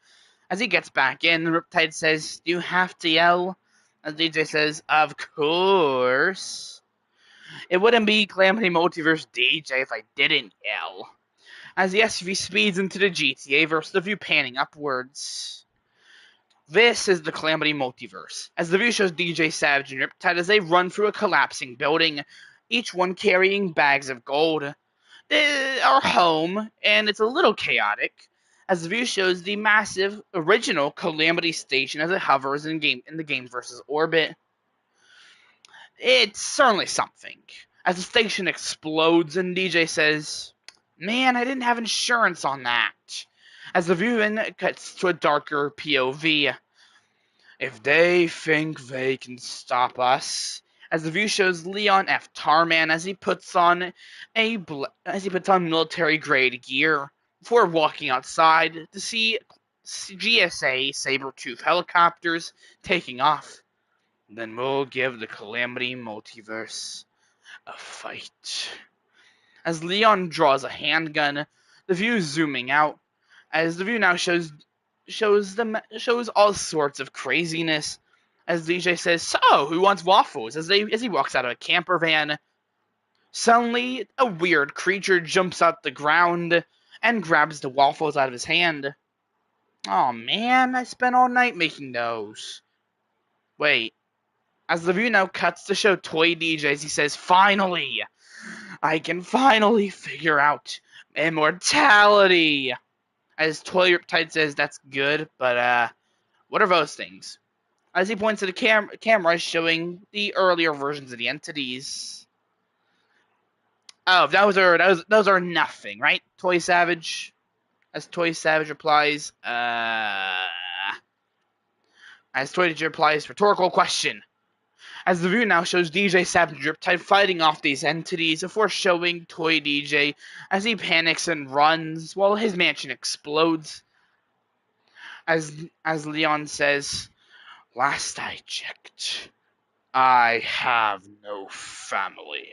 As he gets back in, Riptide says, "Do you have to yell?" As DJ says, "Of course." It wouldn't be Calamity Multiverse DJ if I didn't yell. As the SUV speeds into the GTA versus the view panning upwards. This is the Calamity Multiverse, as the view shows DJ Savage and Riptide as they run through a collapsing building, each one carrying bags of gold. They are home, and it's a little chaotic, as the view shows the massive original Calamity Station as it hovers in the game versus orbit. It's certainly something. As the station explodes and DJ says, "Man, I didn't have insurance on that." As the view then cuts to a darker POV. If they think they can stop us, as the view shows Leon F. Tarman as he puts on military grade gear before walking outside to see GSA Sabertooth helicopters taking off. Then we'll give the Calamity Multiverse a fight. As Leon draws a handgun, the view zooming out, as the view now shows all sorts of craziness. As DJ says, "So, who wants waffles?" As he walks out of a camper van. Suddenly, a weird creature jumps out the ground and grabs the waffles out of his hand. Oh man, I spent all night making those. Wait. As the view now cuts to show Toy DJs, he says, "Finally! I can finally figure out immortality!" As Toy Riptide says, "That's good, but what are those things?" As he points to the camera showing the earlier versions of the entities. Oh, those are nothing, right? Toy Savage. As Toy Savage replies, as Toy Savage replies, rhetorical question. As the view now shows DJ Savage and Riptide fighting off these entities before showing Toy DJ as he panics and runs while his mansion explodes. As Leon says, last I checked, I have no family,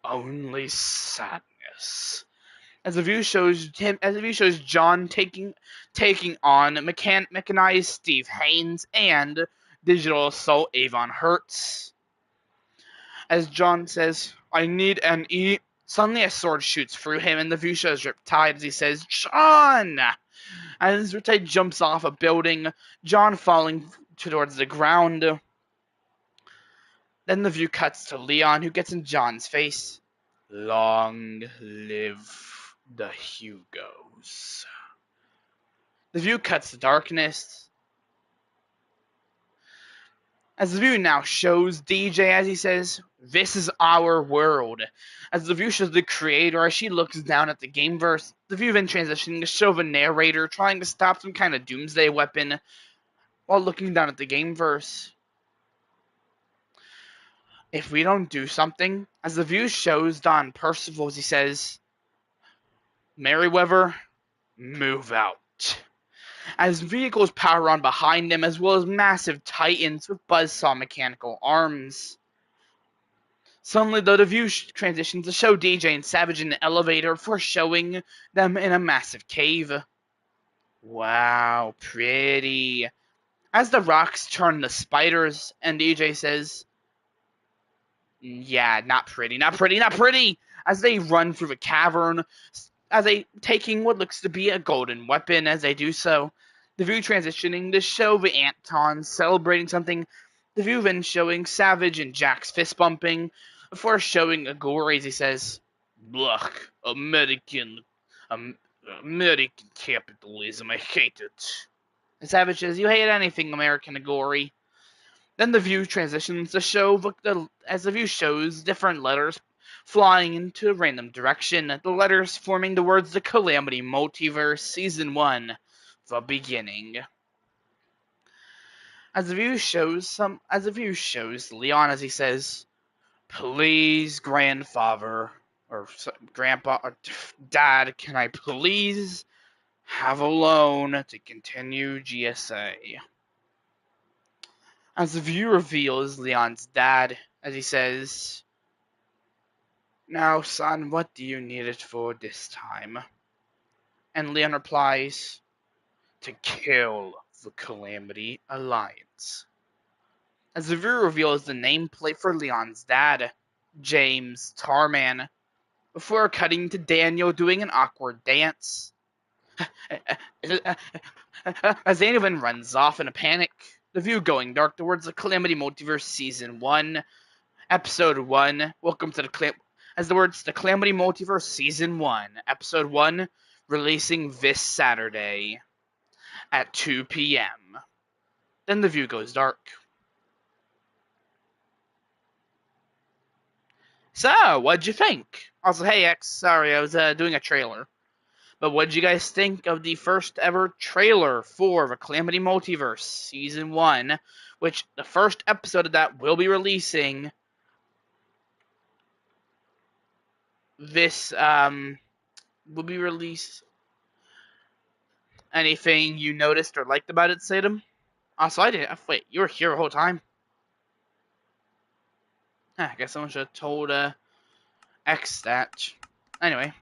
only sadness. As the view shows John taking on mechanized Steve Haynes and digital assault Avon Hertz. As John says, I need an E. Suddenly a sword shoots through him and the view shows Riptide as he says, John! As Riptide jumps off a building, John falling towards the ground. Then the view cuts to Leon, who gets in John's face. Long live the Hugos. The view cuts to darkness. As the view now shows DJ as he says, this is our world. As the view shows the creator as she looks down at the gameverse, the view then transitioning to show the narrator trying to stop some kind of doomsday weapon while looking down at the gameverse. If we don't do something, as the view shows Don Percival as he says, Merryweather, move out. As vehicles power on behind him, as well as massive titans with buzzsaw mechanical arms. Suddenly, though, the view transitions to show DJ and Savage in the elevator before showing them in a massive cave. Wow, pretty. As the rocks turn to spiders, and DJ says, yeah, not pretty, not pretty, not pretty! As they run through the cavern, as they taking what looks to be a golden weapon as they do so. The view transitioning to show the Antons celebrating something. The view then showing Savage and Jack's fist bumping before showing Agori as he says, Bluck, American capitalism, I hate it. And Savage says, you hate anything American, Agori. Then the view transitions to show as the view shows different letters flying into a random direction, the letters forming the words the Calamity Multiverse Season 1, the beginning. As the view shows Leon as he says, please, grandfather, or grandpa, or dad, can I please have a loan to continue GSA? As the view reveals Leon's dad as he says, now, son, what do you need it for this time? And Leon replies, to kill the Calamity Alliance. As the viewer reveals the nameplate for Leon's dad, James Tarman, before cutting to Daniel doing an awkward dance. As Daniel then runs off in a panic, the view going dark towards the Calamity Multiverse Season 1, Episode 1, welcome to the Calamity Multiverse Season 1, Episode 1, releasing this Saturday at 2 p.m. Then the view goes dark. So, what'd you think? Also, hey X, sorry, I was doing a trailer. But what'd you guys think of the first ever trailer for the Calamity Multiverse Season 1, which the first episode of that will be releasing this, will be released. Anything you noticed or liked about it, Sadam? Also, I did. Wait, you were here the whole time? I guess someone should have told X that. Anyway.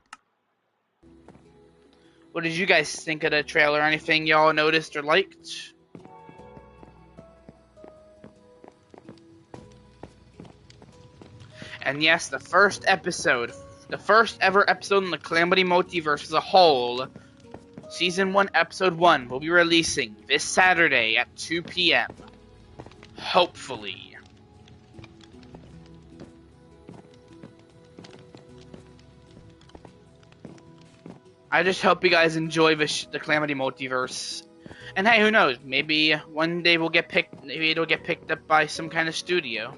What did you guys think of the trailer? Anything y'all noticed or liked? And yes, the first ever episode in the Calamity Multiverse as a whole, Season 1, Episode 1, will be releasing this Saturday at 2 p.m. Hopefully. I just hope you guys enjoy the Calamity Multiverse. And hey, who knows? Maybe one day maybe it'll get picked up by some kind of studio.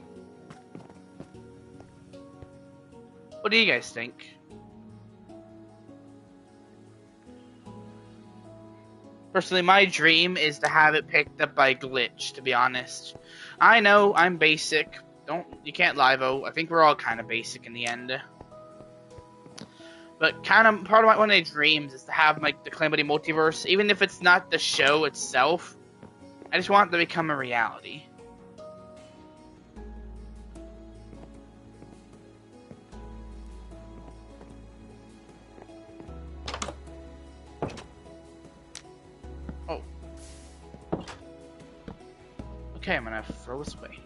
What do you guys think? Personally, my dream is to have it picked up by Glitch, to be honest. I know, I'm basic. You can't lie, though. I think we're all kind of basic in the end. But kind of part of one of my dreams is to have like the Calamity Multiverse, even if it's not the show itself. I just want it to become a reality. Oh. Okay, I'm gonna throw this away.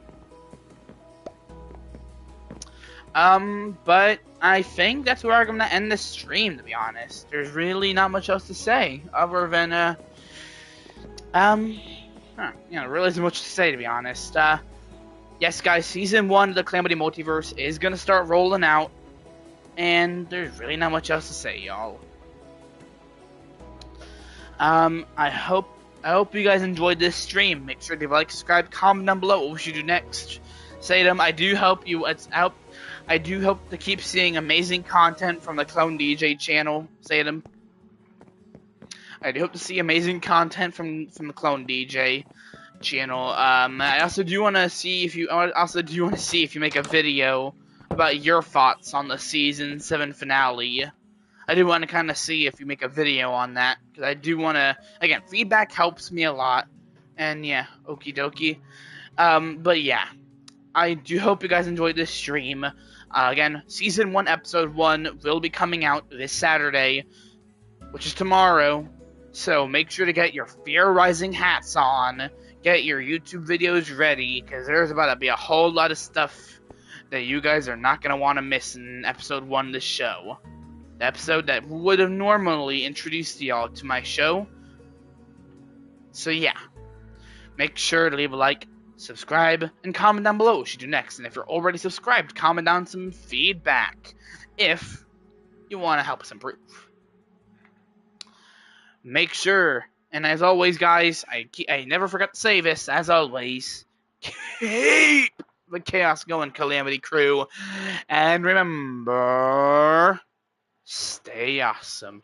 But I think that's where I'm gonna end the stream, to be honest. There's really not much else to say, other than, really isn't much to say, to be honest. Yes, guys, Season 1 of the Calamity Multiverse is gonna start rolling out, and there's really not much else to say, y'all. I hope you guys enjoyed this stream. Make sure to like, subscribe, comment down below what we should do next. Satum, I do hope to keep seeing amazing content from the Clone DJ channel, Satum. I do hope to see amazing content from the Clone DJ channel. I also do want to see if you make a video about your thoughts on the season 7 finale. I do want to kind of see if you make a video on that, because I do want to, again, feedback helps me a lot, and yeah, okie dokie. But yeah, I do hope you guys enjoyed this stream. Again, Season 1, Episode 1 will be coming out this Saturday, which is tomorrow, so make sure to get your Fear Rising hats on, get your YouTube videos ready, because there's about to be a whole lot of stuff that you guys are not going to want to miss in Episode 1 of the show. The episode that would have normally introduced y'all to my show. So yeah, make sure to leave a like, subscribe, and comment down below what you do next. And if you're already subscribed, comment down some feedback if you want to help us improve. Make sure, and as always, guys, I never forget to say this, as always, keep the chaos going, Calamity Crew. And remember, stay awesome.